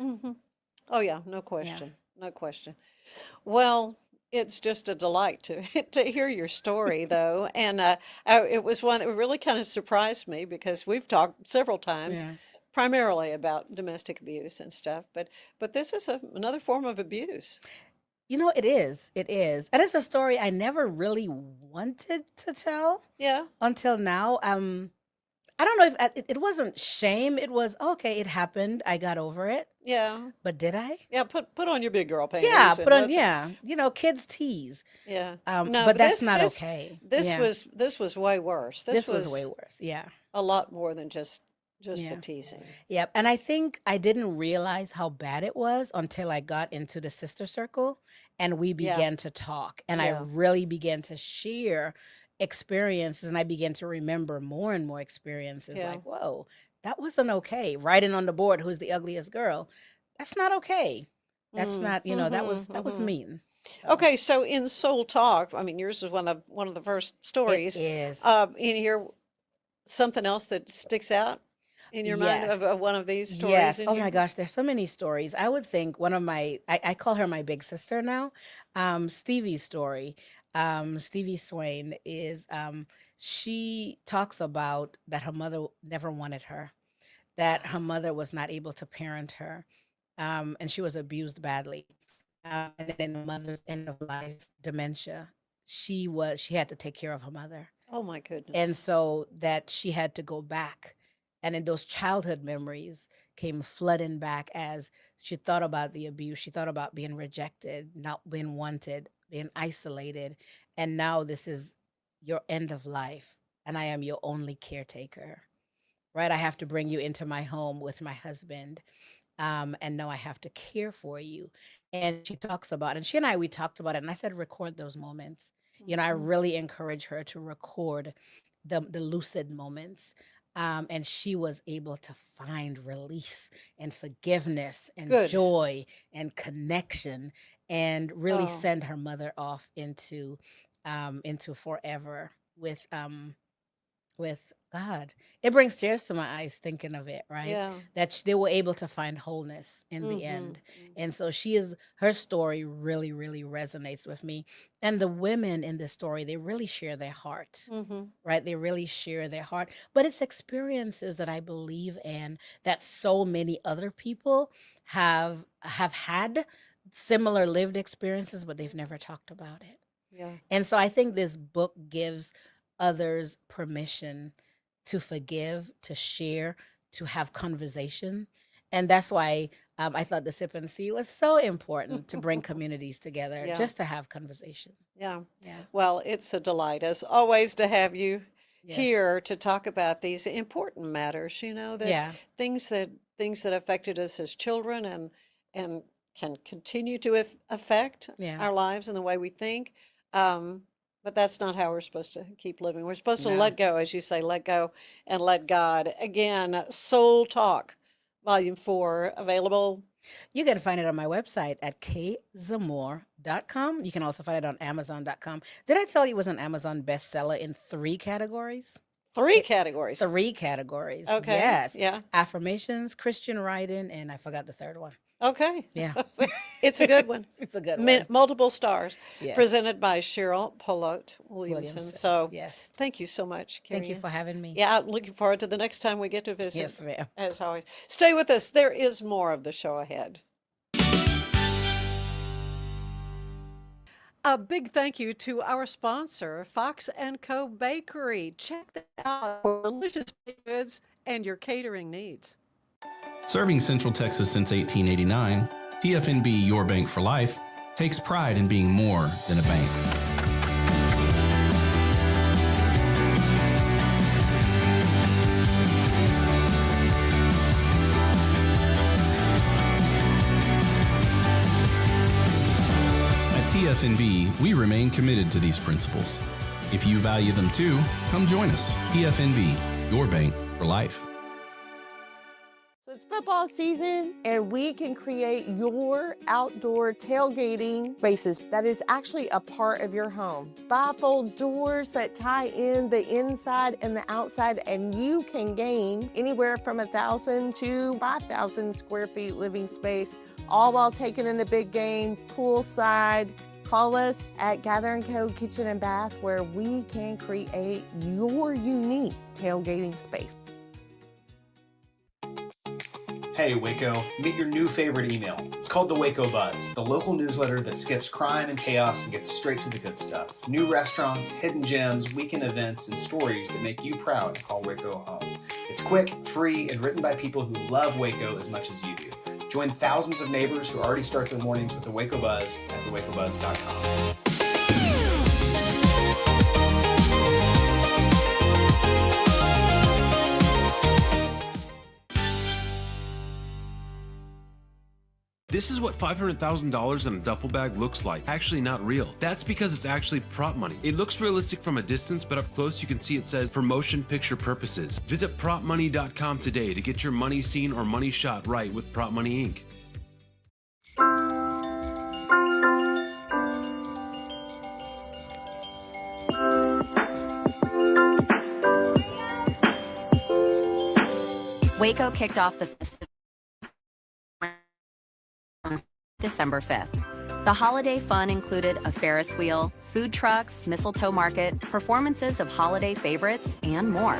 Speaker 1: Oh, yeah, no
Speaker 2: Yeah.
Speaker 1: question. No question. Well, it's just a delight to to hear your story, though, and it was one that really kind of surprised me because we've talked several times,
Speaker 2: Yeah.
Speaker 1: primarily about domestic abuse and stuff, but this is another form of abuse.
Speaker 2: You know, it is. It is. And it's a story I never really wanted to tell
Speaker 1: Yeah,
Speaker 2: until now. I don't know if it wasn't shame. It was, okay, it happened. I got over it.
Speaker 1: yeah,
Speaker 2: But did I?
Speaker 1: yeah. Put on your big girl
Speaker 2: Yeah,
Speaker 1: panties and
Speaker 2: put on,
Speaker 1: let's.
Speaker 2: yeah. You know, kids tease.
Speaker 1: Yeah. No,
Speaker 2: But
Speaker 1: but
Speaker 2: that's
Speaker 1: this
Speaker 2: not
Speaker 1: this
Speaker 2: okay.
Speaker 1: this
Speaker 2: Yeah.
Speaker 1: was way worse. This
Speaker 2: This was way
Speaker 1: was
Speaker 2: worse. Yeah.
Speaker 1: a lot more than just the
Speaker 2: Yeah.
Speaker 1: teasing.
Speaker 2: Yep. And I think I didn't realize how bad it was until I got into the sister circle and we
Speaker 1: Yeah,
Speaker 2: began to talk. And I
Speaker 1: yeah,
Speaker 2: really began to share experiences and I began to remember more and more experiences
Speaker 1: yeah.
Speaker 2: like, whoa, that wasn't okay. Writing on the board who's the ugliest girl. That's not okay. That's
Speaker 1: Mm,
Speaker 2: not, that was
Speaker 1: mhm.
Speaker 2: mean. So
Speaker 1: Okay, so in Soul Talk, I mean, yours is one of the first
Speaker 2: it
Speaker 1: stories.
Speaker 2: is.
Speaker 1: In here, something else that sticks out in your mind
Speaker 2: Yes.
Speaker 1: of one of these stories
Speaker 2: Yes.
Speaker 1: in
Speaker 2: Oh my
Speaker 1: here?
Speaker 2: gosh, there's so many stories. I would think one of I call her my big sister now. Stevie's story. Stevie Swain is she talks about that her mother never wanted her, that her mother was not able to parent her, and she was abused badly. And then in the mother's end of life dementia, she had to take care of her mother.
Speaker 1: Oh my
Speaker 2: And
Speaker 1: goodness.
Speaker 2: so that she had to go back. And in those childhood memories came flooding back as she thought about the abuse. She thought about being rejected, not being wanted, being isolated. And now this is your end of life. And I am your only caretaker, right? I have to bring you into my home with my husband. And now I have to care for you. And she talks about, and she and we talked about it. And I said, record those moments. I
Speaker 1: Mhm.
Speaker 2: really encourage her to record the lucid moments. And she was able to find release and forgiveness and
Speaker 1: Good.
Speaker 2: joy and connection and really
Speaker 1: Oh,
Speaker 2: send her mother off into forever with God. It brings tears to my eyes thinking of it, right?
Speaker 1: yeah.
Speaker 2: That they were able to find wholeness in the
Speaker 1: Mm-hmm.
Speaker 2: end. And so her story really, really resonates with me. And the women in this story, they really share their heart,
Speaker 1: Mm-hmm.
Speaker 2: right? They really share their heart. But it's experiences that I believe in that so many other people have had similar lived experiences, but they've never talked about it.
Speaker 1: Yeah.
Speaker 2: And so I think this book gives others permission to forgive, to share, to have conversation. And that's why I thought the Sip and See was so important to bring communities together,
Speaker 1: Yeah.
Speaker 2: just to have conversation.
Speaker 1: Yeah.
Speaker 2: Yeah.
Speaker 1: Well, it's a delight, as always, to have you
Speaker 2: Yes.
Speaker 1: here to talk about these important matters, that
Speaker 2: Yeah.
Speaker 1: things that affected us as children and can continue to affect
Speaker 2: Yeah.
Speaker 1: our lives and the way we think. But that's not how we're supposed to keep living. We're supposed to
Speaker 2: No.
Speaker 1: let go, as you say, let go and let God. Again, Soul Talk, Volume 4, available.
Speaker 2: You can find it on my website at kzamore.com. You can also find it on amazon.com. Did I tell you it was an Amazon bestseller in 3 categories?
Speaker 1: 3 categories.
Speaker 2: 3 categories.
Speaker 1: Okay.
Speaker 2: Yes.
Speaker 1: Yeah.
Speaker 2: Affirmations, Christian writing, and I forgot the third one.
Speaker 1: Okay.
Speaker 2: Yeah.
Speaker 1: It's a good one.
Speaker 2: It's a good one.
Speaker 1: Multiple stars.
Speaker 2: Yes.
Speaker 1: Presented by Cheryl Pollock Williamson. So
Speaker 2: yes.
Speaker 1: thank you so much,
Speaker 2: Thank you
Speaker 1: Kerry-Ann.
Speaker 2: for having me.
Speaker 1: Yeah, I'm looking forward to the next time we get to visit.
Speaker 2: Yes, ma'am.
Speaker 1: As always. Stay with us. There is more of the show ahead. A big thank you to our sponsor, Fox & Co. Bakery. Check them out for delicious baked goods and your catering needs.
Speaker 4: Serving Central Texas since 1889, TFNB Your Bank for Life takes pride in being more than a bank. At TFNB, we remain committed to these principles. If you value them too, come join us. TFNB, Your Bank for Life.
Speaker 1: It's
Speaker 5: football season, and we can create your outdoor tailgating spaces that is actually a part of your home. Bifold doors that tie in the inside and the outside, and you can gain anywhere from 1,000 to 5,000 square feet living space, all while taking in the big game, poolside. Call us at Gather & Co. Kitchen and Bath, where we can create your unique tailgating space.
Speaker 6: Hey Waco, meet your new favorite email. It's called the Waco Buzz, the local newsletter that skips crime and chaos and gets straight to the good stuff. New restaurants, hidden gems, weekend events, and stories that make you proud to call Waco home. It's quick, free, and written by people who love Waco as much as you do. Join thousands of neighbors who already start their mornings with the Waco Buzz at thewacobuzz.com.
Speaker 7: This is what $500,000 in a duffel bag looks like. Actually not real. That's because it's actually prop money. It looks realistic from a distance, but up close you can see it says for motion picture purposes. Visit propmoney.com today to get your money seen or money shot right with Prop Money Inc.
Speaker 8: Waco kicked off the festival December 5th. The holiday fun included a Ferris wheel, food trucks, mistletoe market, performances of holiday favorites, and more.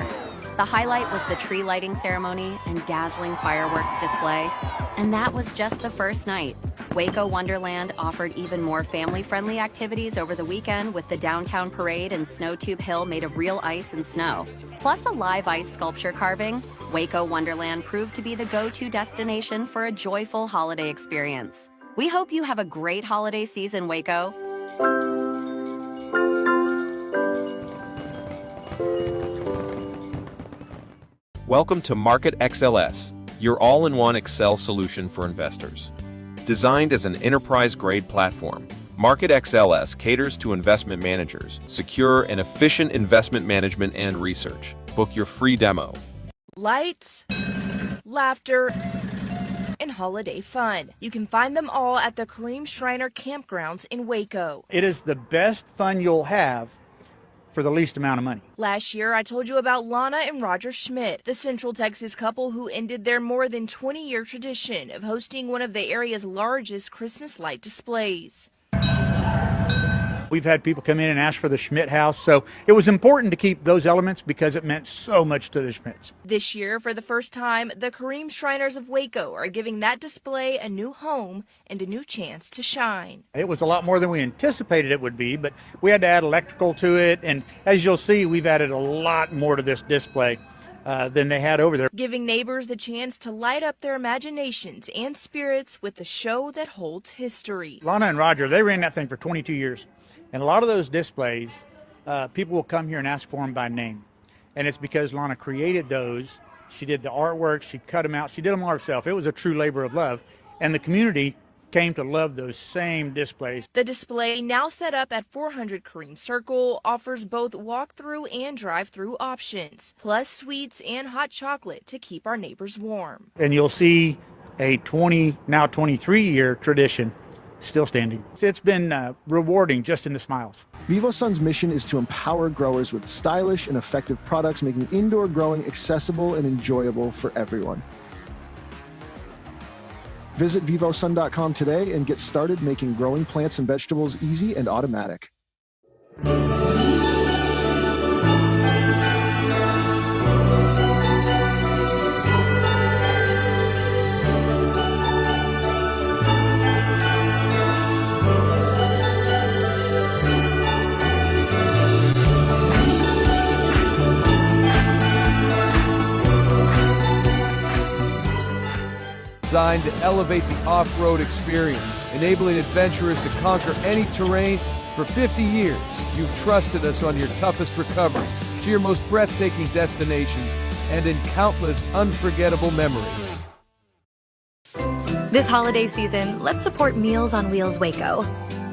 Speaker 8: The highlight was the tree lighting ceremony and dazzling fireworks display. And that was just the first night. Waco Wonderland offered even more family-friendly activities over the weekend with the downtown parade and snow tube hill made of real ice and snow. Plus a live ice sculpture carving, Waco Wonderland proved to be the go-to destination for a joyful holiday experience. We hope you have a great holiday season, Waco.
Speaker 9: Welcome to Market XLS, your all-in-one Excel solution for investors. Designed as an enterprise-grade platform, Market XLS caters to investment managers, secure and efficient investment management and research. Book your free demo.
Speaker 10: Lights, laughter, and holiday fun. You can find them all at the Kareem Shriner Campgrounds in Waco.
Speaker 11: It is the best fun you'll have for the least amount of money.
Speaker 10: Last year, I told you about Lana and Roger Schmidt, the Central Texas couple who ended their more than 20-year tradition of hosting one of the area's largest Christmas light displays.
Speaker 11: We've had people come in and ask for the Schmidt house, so it was important to keep those elements because it meant so much to the Schmidts.
Speaker 10: This year, for the first time, the Kareem Shriners of Waco are giving that display a new home and a new chance to shine.
Speaker 11: It was a lot more than we anticipated it would be, but we had to add electrical to it, and as you'll see, we've added a lot more to this display than they had over there.
Speaker 10: Giving neighbors the chance to light up their imaginations and spirits with a show that holds history.
Speaker 11: Lana and Roger, they ran that thing for 22 years. And a lot of those displays, people will come here and ask for them by name. And it's because Lana created those. She did the artwork, she cut them out, she did them all herself. It was a true labor of love. And the community came to love those same displays.
Speaker 10: The display, now set up at 400 Kareem Circle, offers both walk-through and drive-through options, plus sweets and hot chocolate to keep our neighbors warm.
Speaker 11: And you'll see a 23-year tradition still standing. It's been rewarding just in the smiles.
Speaker 12: VivoSun's mission is to empower growers with stylish and effective products, making indoor growing accessible and enjoyable for everyone. Visit vivosun.com today and get started making growing plants and vegetables easy and automatic.
Speaker 13: Designed to elevate the off-road experience, enabling adventurers to conquer any terrain. For 50 years, you've trusted us on your toughest recoveries, to your most breathtaking destinations, and in countless unforgettable memories.
Speaker 14: This holiday season, let's support Meals on Wheels Waco.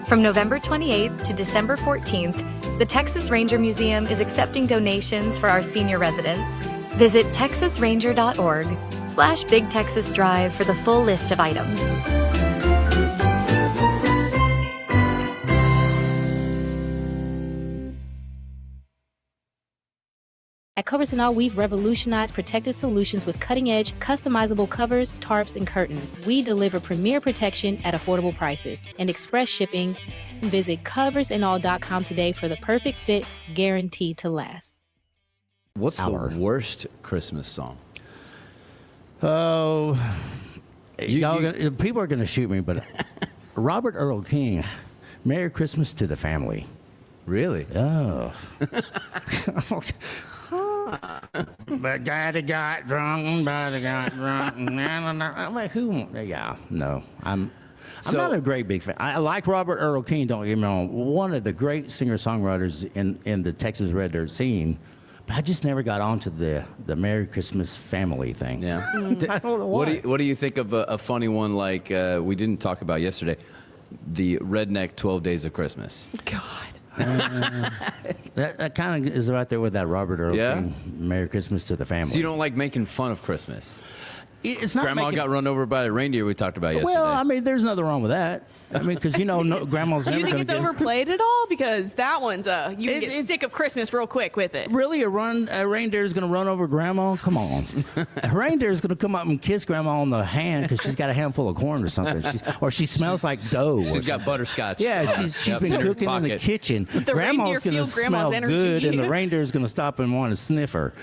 Speaker 14: From November 28th to December 14th, the Texas Ranger Museum is accepting donations for our senior residents. Visit texasranger.org/Big Texas Drive for the full list of items.
Speaker 15: At Covers & All, we've revolutionized protective solutions with cutting-edge, customizable covers, tarps, and curtains. We deliver premier protection at affordable prices and express shipping. Visit coversandall.com today for the perfect fit, guaranteed to last.
Speaker 16: What's the worst Christmas song?
Speaker 17: Oh, people are going to shoot me, but Robert Earl King, Merry Christmas to the Family.
Speaker 16: Really?
Speaker 17: Oh. But daddy got drunk, daddy got drunk. I'm like, who? Yeah, no. I'm not a great big fan. I like Robert Earl King, don't get me wrong. One of the great singer-songwriters in the Texas Red Dirt scene. But I just never got onto the Merry Christmas family thing.
Speaker 16: Yeah.
Speaker 17: I don't know why.
Speaker 16: What do you think of a funny one like we didn't talk about yesterday? The Redneck 12 Days of Christmas.
Speaker 3: God.
Speaker 17: That kind of is right there with that Robert Earl King, Merry Christmas to the Family.
Speaker 16: So you don't like making fun of Christmas?
Speaker 17: It's not
Speaker 16: Grandma got run over by a reindeer we talked about yesterday.
Speaker 17: Well, I mean, there's nothing wrong with that. I mean, because, Grandma's
Speaker 3: Do
Speaker 17: never
Speaker 3: you think
Speaker 17: gonna
Speaker 3: it's
Speaker 17: get-
Speaker 3: overplayed at all? Because that one's you can get sick of Christmas real quick with it.
Speaker 17: Really, a reindeer is going to run over Grandma? Come on. A reindeer is going to come up and kiss Grandma on the hand because she's got a handful of corn or something. Or she smells like dough.
Speaker 16: She's got butterscotch.
Speaker 17: Yeah, she's been cooking in the kitchen.
Speaker 3: The
Speaker 17: Grandma's
Speaker 3: reindeer
Speaker 17: going to
Speaker 3: feel Grandma's
Speaker 17: smell
Speaker 3: energy.
Speaker 17: good, and the reindeer is going to stop and want to sniff her.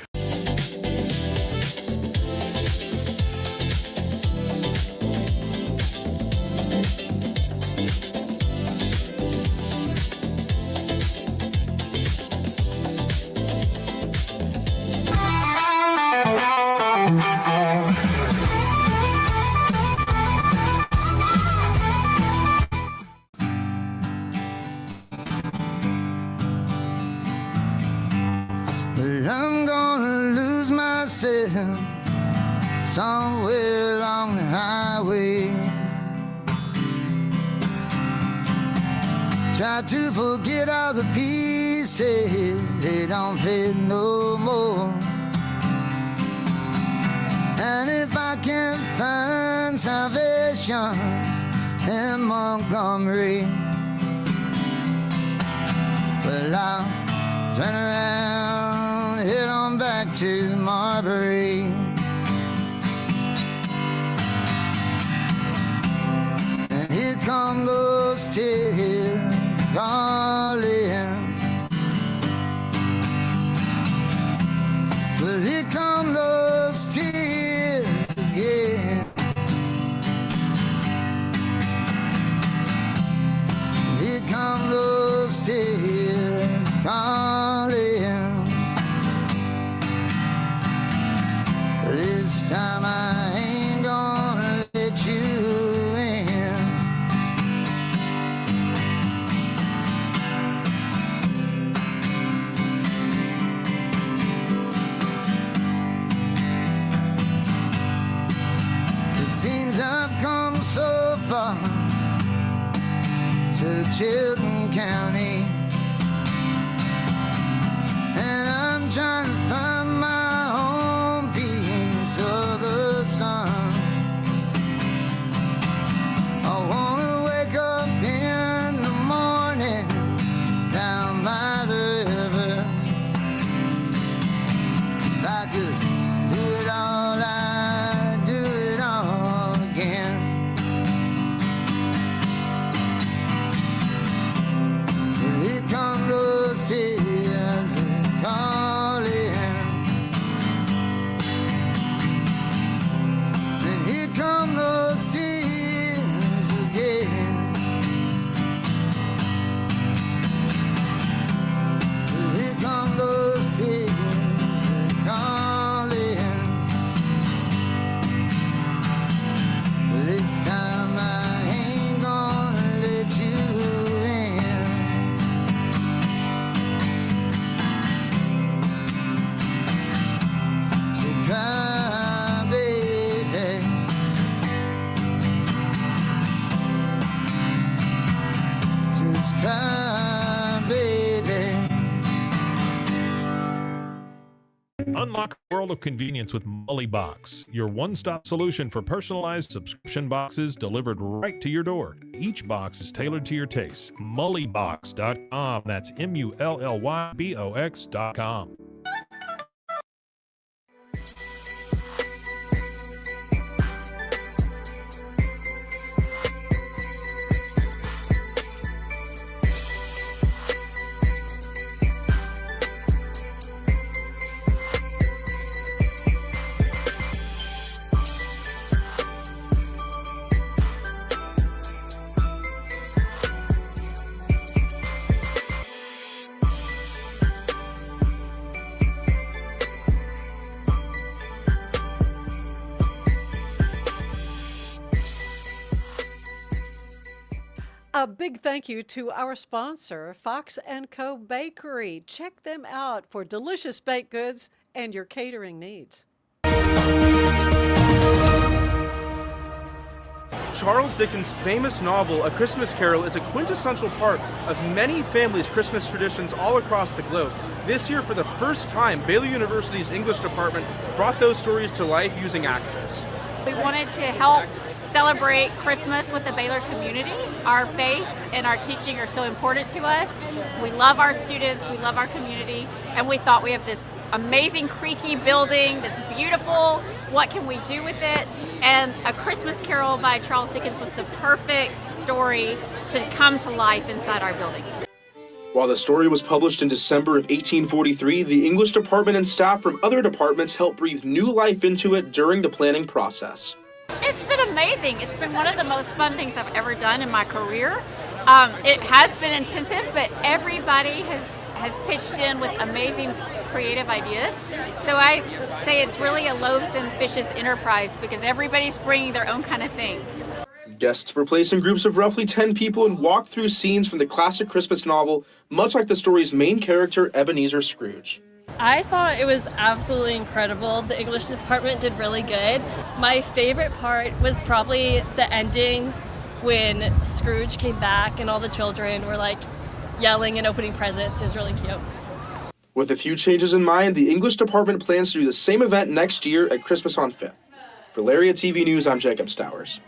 Speaker 18: Well, I'm gonna lose myself somewhere along the highway. Try to forget all the pieces, they don't fit no more. And if I can find salvation in Montgomery, well, I'll turn around, head on back to Marbury. And here come those tears calling. Well, here come those tears again. Here come those tears calling. This time I ain't gonna let you in. It seems I've come so far to Chilton County, and I'm trying to find my own piece of the sun. I wanna wake up in the morning down by the river. If I could do it all, I'd do it all again. Well,
Speaker 19: Unlock a world of convenience with Mully Box, your one-stop solution for personalized subscription boxes delivered right to your door. Each box is tailored to your taste. Mullybox.com. That's MULLYBOX.com.
Speaker 1: A big thank you to our sponsor, Fox & Co. Bakery. Check them out for delicious baked goods and your catering needs.
Speaker 20: Charles Dickens' famous novel, A Christmas Carol, is a quintessential part of many families' Christmas traditions all across the globe. This year, for the first time, Baylor University's English department brought those stories to life using actors.
Speaker 21: We wanted to help celebrate Christmas with the Baylor community. Our faith and our teaching are so important to us. We love our students, we love our community, and we thought we have this amazing creaky building that's beautiful. What can we do with it? And A Christmas Carol by Charles Dickens was the perfect story to come to life inside our building.
Speaker 20: While the story was published in December of 1843, the English department and staff from other departments helped breathe new life into it during the planning process.
Speaker 21: It's been amazing. It's been one of the most fun things I've ever done in my career. It has been intensive, but everybody has pitched in with amazing creative ideas. So I say it's really a loaves and fishes enterprise because everybody's bringing their own kind of thing.
Speaker 20: Guests were placed in groups of roughly 10 people and walked through scenes from the classic Christmas novel, much like the story's main character, Ebenezer Scrooge.
Speaker 22: I thought it was absolutely incredible. The English department did really good. My favorite part was probably the ending when Scrooge came back and all the children were like yelling and opening presents. It was really cute.
Speaker 20: With a few changes in mind, the English department plans to do the same event next year at Christmas on 5th. For Lariat TV News, I'm Jacob Stowers.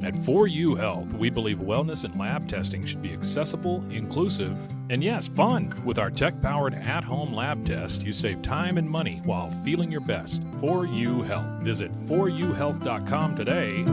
Speaker 19: At 4U Health, we believe wellness and lab testing should be accessible, inclusive, and yes, fun. With our tech-powered at-home lab test, you save time and money while feeling your best. 4U Health. Visit 4uhealth.com today.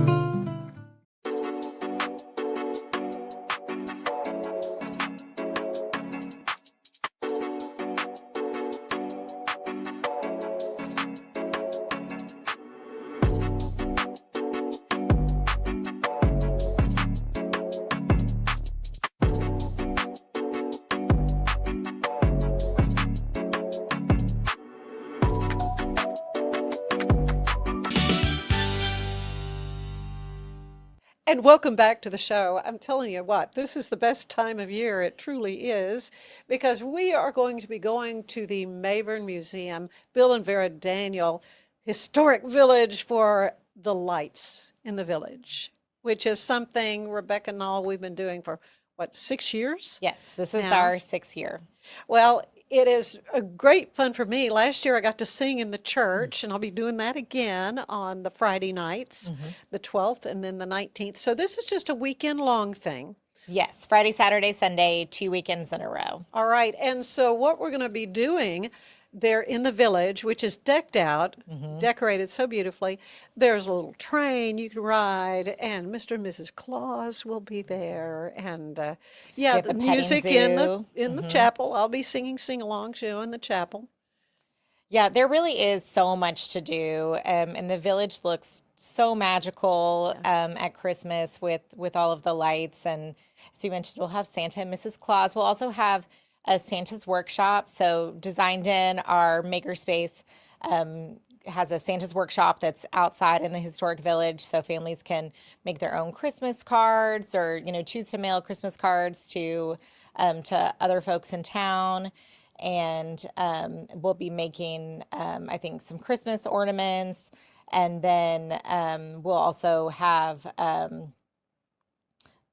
Speaker 1: And welcome back to the show. I'm telling you what, this is the best time of year. It truly is, because we are going to be going to the Maybourn Museum, Bill and Vera Daniel, historic village for the lights in the village, which is something, Rebecca Nall, we've been doing for, what, 6 years?
Speaker 23: Yes, this is
Speaker 1: now?
Speaker 23: our 6th year.
Speaker 1: Well, it is a great fun for me. Last year I got to sing in the church, and I'll be doing that again on the Friday nights, the 12th and then the 19th. So this is just a weekend-long thing.
Speaker 23: Yes, Friday, Saturday, Sunday, 2 weekends in a row.
Speaker 1: All right, and so what we're going to be doing there in the village, which is decked out, decorated so beautifully. There's a little train you can ride, and Mr. and Mrs. Claus will be there, and yeah, the music in the chapel. I'll be singing sing-along show in the chapel.
Speaker 23: Yeah, there really is so much to do, and the village looks so magical at Christmas with all of the lights. And as you mentioned, we'll have Santa and Mrs. Claus. We'll also have a Santa's workshop. So Designed In, our makerspace, has a Santa's workshop that's outside in the historic village, so families can make their own Christmas cards, or choose to mail Christmas cards to other folks in town. And we'll be making, I think, some Christmas ornaments, and then we'll also have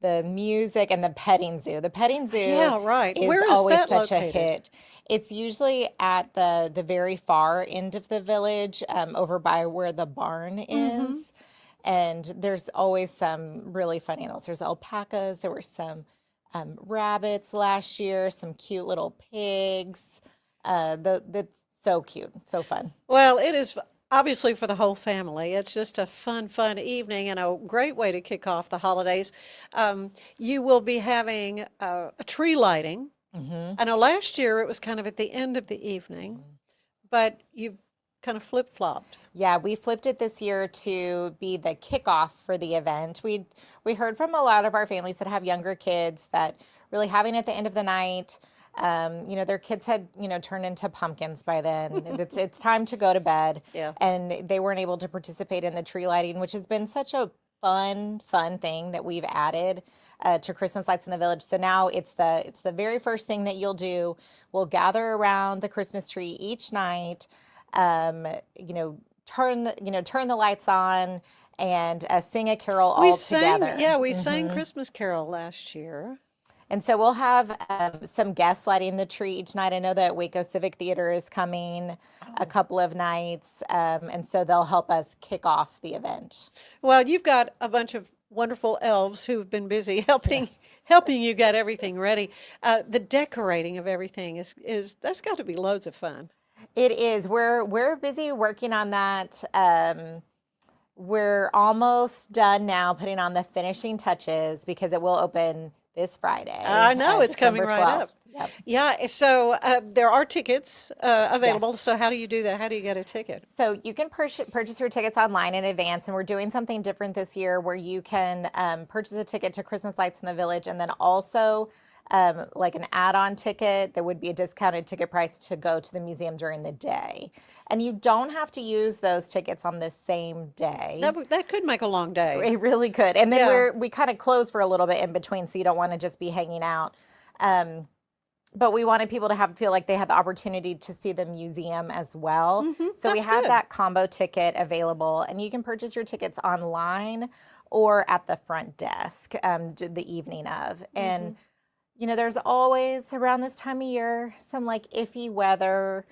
Speaker 23: the music and the petting zoo. The petting zoo
Speaker 1: Yeah, right.
Speaker 23: is
Speaker 1: Where is
Speaker 23: always
Speaker 1: that
Speaker 23: such
Speaker 1: located?
Speaker 23: a hit. It's usually at the very far end of the village, over by where the barn
Speaker 1: Mhm.
Speaker 23: is. And there's always some really fun animals. There's alpacas. There were some rabbits last year, some cute little pigs. That's so cute, so fun.
Speaker 1: Well, it is obviously for the whole family. It's just a fun evening and a great way to kick off the holidays. You will be having a tree lighting. I know last year it was kind of at the end of the evening, but you've kind of flip-flopped.
Speaker 23: Yeah, we flipped it this year to be the kickoff for the event. We heard from a lot of our families that have younger kids that really having it at the end of the night. Their kids had, turned into pumpkins by then. It's time to go to bed.
Speaker 1: Yeah.
Speaker 23: And they weren't able to participate in the tree lighting, which has been such a fun thing that we've added to Christmas lights in the village. So now it's the very first thing that you'll do. We'll gather around the Christmas tree each night. Turn the lights on and sing a carol all together.
Speaker 1: We sang Christmas Carol last year.
Speaker 23: And so we'll have some guests lighting the tree each night. I know that Waco Civic Theater is coming a couple of nights, and so they'll help us kick off the event.
Speaker 1: Well, you've got a bunch of wonderful elves who've been busy helping you get everything ready. The decorating of everything is that's got to be loads of fun.
Speaker 23: It is. We're busy working on that. We're almost done now putting on the finishing touches because it will open this Friday.
Speaker 1: I know, it's coming
Speaker 23: December
Speaker 1: right
Speaker 23: 12th.
Speaker 1: up.
Speaker 23: Yep.
Speaker 1: Yeah, so there are tickets available. So how do you do that? How do you get a ticket?
Speaker 23: So you can purchase your tickets online in advance, and we're doing something different this year where you can purchase a ticket to Christmas Lights in the Village, and then also like an add-on ticket. There would be a discounted ticket price to go to the museum during the day. And you don't have to use those tickets on the same day.
Speaker 1: That could make a long day.
Speaker 23: It really could. And then
Speaker 1: Yeah.
Speaker 23: we kind of close for a little bit in between, so you don't want to just be hanging out. But we wanted people to feel like they had the opportunity to see the museum as well. So we
Speaker 1: that's
Speaker 23: have
Speaker 1: good.
Speaker 23: that combo ticket available, and you can purchase your tickets online or at the front desk the evening of. And there's always around this time of year some like iffy weather.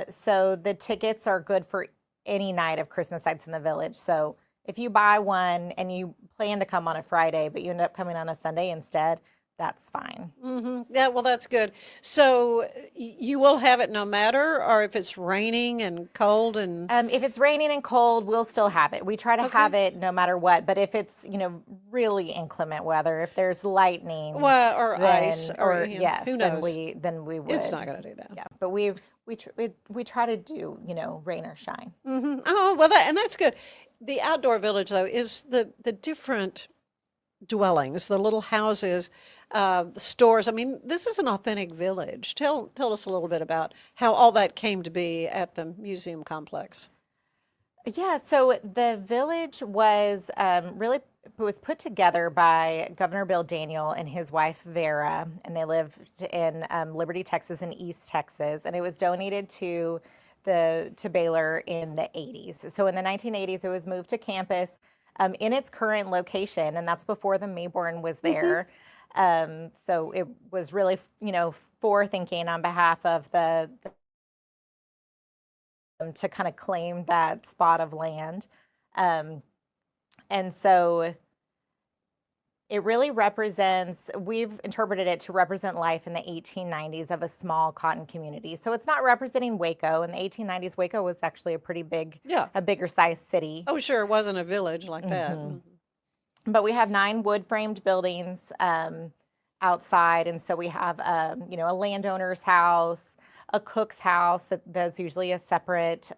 Speaker 23: So the tickets are good for any night of Christmas Lights in the Village. So if you buy one and you plan to come on a Friday, but you end up coming on a Sunday instead, that's fine.
Speaker 1: Yeah, well, that's good. So you will have it no matter, or if it's raining and cold and.
Speaker 23: If it's raining and cold, we'll still have it. We try to have it no matter what. But if it's really inclement weather, if there's lightning,
Speaker 1: Well, or
Speaker 23: then,
Speaker 1: ice, or
Speaker 23: yes,
Speaker 1: who
Speaker 23: then
Speaker 1: knows?
Speaker 23: then we would.
Speaker 1: It's not going to do that.
Speaker 23: Yeah, but we try to do rain or shine.
Speaker 1: Oh, well, and that's good. The outdoor village, though, is the different dwellings, the little houses, the stores. I mean, this is an authentic village. Tell us a little bit about how all that came to be at the museum complex.
Speaker 23: Yeah, so the village was was put together by Governor Bill Daniel and his wife Vera, and they lived in Liberty, Texas, and East Texas, and it was donated to Baylor in the 80s. So in the 1980s, it was moved to campus in its current location, and that's before the Maybourn was there. So it was really, forethinking on behalf of the to kind of claim that spot of land. And so it really represents, we've interpreted it to represent life in the 1890s of a small cotton community. So it's not representing Waco. In the 1890s, Waco was actually a pretty big, a bigger sized city.
Speaker 1: Oh, sure, it wasn't a village like that.
Speaker 23: But we have 9 wood-framed buildings outside, and so we have, a landowner's house, a cook's house that's usually a separate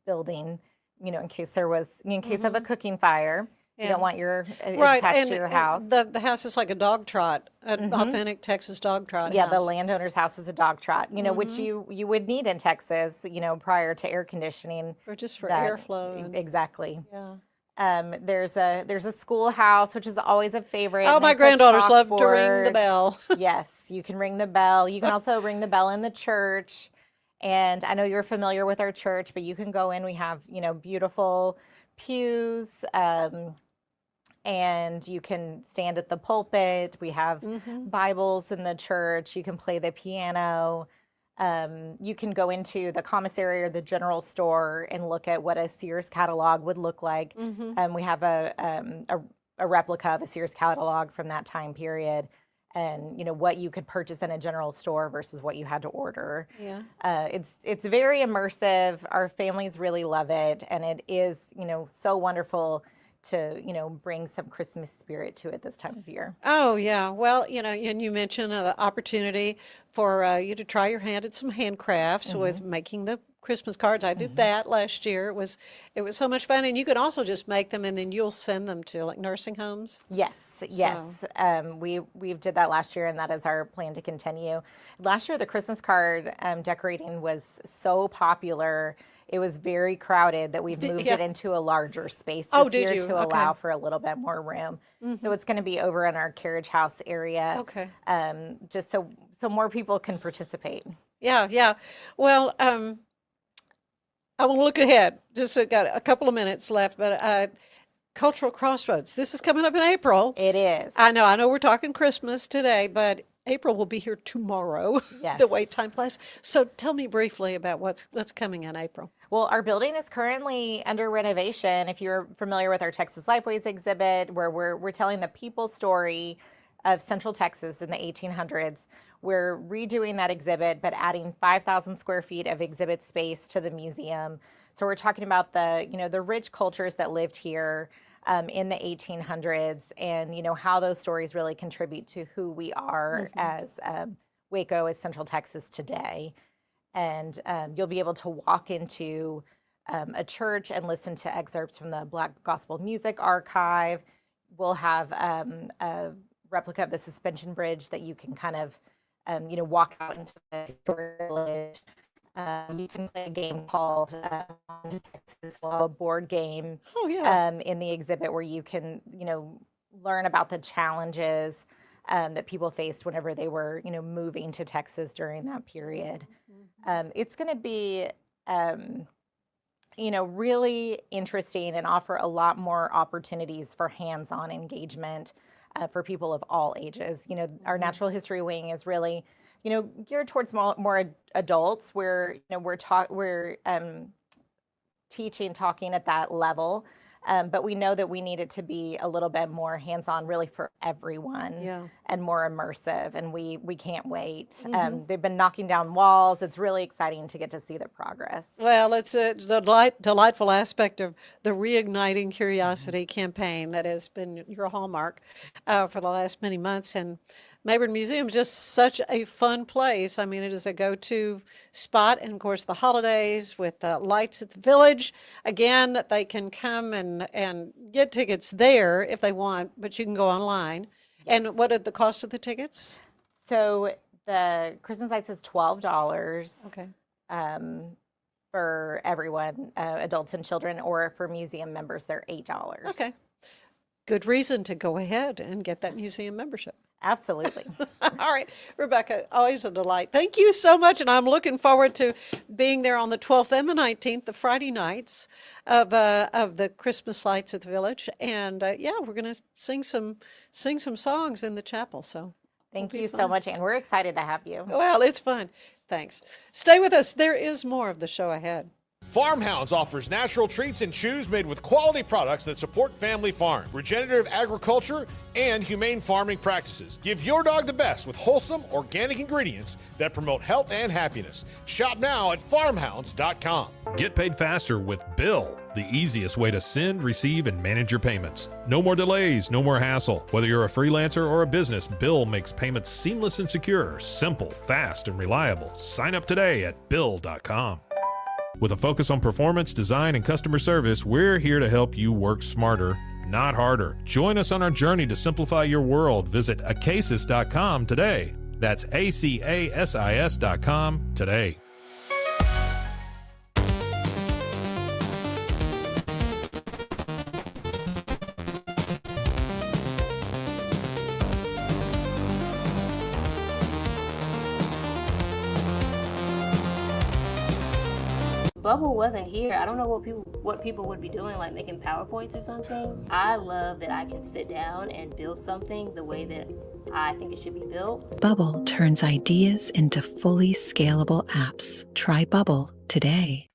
Speaker 23: building, in case of a cooking fire. You don't want your attached to your house.
Speaker 1: The house is like a dog trot, an authentic Texas dog trot.
Speaker 23: Yeah,
Speaker 1: house.
Speaker 23: the landowner's house is a dog trot, which you would need in Texas, prior to air conditioning.
Speaker 1: Or just for airflow.
Speaker 23: Exactly.
Speaker 1: Yeah.
Speaker 23: There's a schoolhouse, which is always a favorite.
Speaker 1: Oh, my
Speaker 23: There's a
Speaker 1: granddaughters love to ring the
Speaker 23: chalkboard.
Speaker 1: bell.
Speaker 23: Yes, you can ring the bell. You can also ring the bell in the church. And I know you're familiar with our church, but you can go in. We have, beautiful pews. and you can stand at the pulpit. We have Bibles in the church. You can play the piano. You can go into the commissary or the general store and look at what a Sears catalog would look like. We have a replica of a Sears catalog from that time period, and what you could purchase in a general store versus what you had to order.
Speaker 1: Yeah.
Speaker 23: It's very immersive. Our families really love it, and it is so wonderful to bring some Christmas spirit to it this time of year.
Speaker 1: Oh, yeah. Well, and you mentioned the opportunity for you to try your hand at some handcrafts with making the Christmas cards. I did that last year. It was so much fun, and you can also just make them and then you'll send them to like nursing homes.
Speaker 23: Yes. We did that last year, and that is our plan to continue. Last year, the Christmas card decorating was so popular. It was very crowded that we've moved it into a larger space this year to allow for a little bit more room. So it's going to be over in our carriage house area.
Speaker 1: Okay.
Speaker 23: Just so more people can participate.
Speaker 1: Yeah. Well, I want to look ahead. Just got a couple of minutes left, but Cultural Crossroads. This is coming up in April.
Speaker 23: It is.
Speaker 1: I know we're talking Christmas today, but April will be here tomorrow.
Speaker 23: Yes.
Speaker 1: The way time flies. So tell me briefly about what's coming in April.
Speaker 23: Well, our building is currently under renovation. If you're familiar with our Texas Lifeways exhibit, where we're telling the people story of Central Texas in the 1800s, we're redoing that exhibit, but adding 5,000 square feet of exhibit space to the museum. So we're talking about the rich cultures that lived here in the 1800s, and how those stories really contribute to who we are as Waco, as Central Texas today. And you'll be able to walk into a church and listen to excerpts from the Black Gospel Music Archive. We'll have a replica of the suspension bridge that you can kind of walk out into the village. You can play a game called Texas, a board game in the exhibit where you can, learn about the challenges that people faced whenever they were, moving to Texas during that period. It's going to be, really interesting and offer a lot more opportunities for hands-on engagement for people of all ages. Our natural history wing is really geared towards more adults, where we're talking at that level, but we know that we need it to be a little bit more hands-on, really for everyone, and more immersive. And we can't wait. They've been knocking down walls. It's really exciting to get to see the progress.
Speaker 1: Well, it's a delightful aspect of the Reigniting Curiosity campaign that has been your hallmark for the last many months. And Maybourn Museum is just such a fun place. I mean, it is a go-to spot. And of course, the holidays with the lights at the village. Again, they can come and get tickets there if they want, but you can go online. Yes. And what are the cost of the tickets?
Speaker 23: So the Christmas lights is $12.
Speaker 1: Okay.
Speaker 23: For everyone, adults and children, or for museum members, they're $8.
Speaker 1: Okay. Good reason to go ahead and get that museum membership.
Speaker 23: Absolutely.
Speaker 1: All right, Rebecca, always a delight. Thank you so much, and I'm looking forward to being there on the 12th and the 19th, the Friday nights of the Christmas lights at the village. And we're going to sing some songs in the chapel. So
Speaker 23: thank you so much, and we're excited to have you.
Speaker 1: Well, it's fun. Thanks. Stay with us. There is more of the show ahead.
Speaker 2: Farmhounds offers natural treats and chews made with quality products that support family farm, regenerative agriculture, and humane farming practices. Give your dog the best with wholesome, organic ingredients that promote health and happiness. Shop now at farmhounds.com.
Speaker 19: Get paid faster with Bill, the easiest way to send, receive, and manage your payments. No more delays, no more hassle. Whether you're a freelancer or a business, Bill makes payments seamless and secure, simple, fast, and reliable. Sign up today at Bill.com. With a focus on performance, design, and customer service, we're here to help you work smarter, not harder. Join us on our journey to simplify your world. Visit acasis.com today. That's ACASIS.com today.
Speaker 4: Bubble wasn't here, I don't know what people would be doing, like making PowerPoints or something. I love that I can sit down and build something the way that I think it should be built.
Speaker 5: Bubble turns ideas into fully scalable apps. Try Bubble today.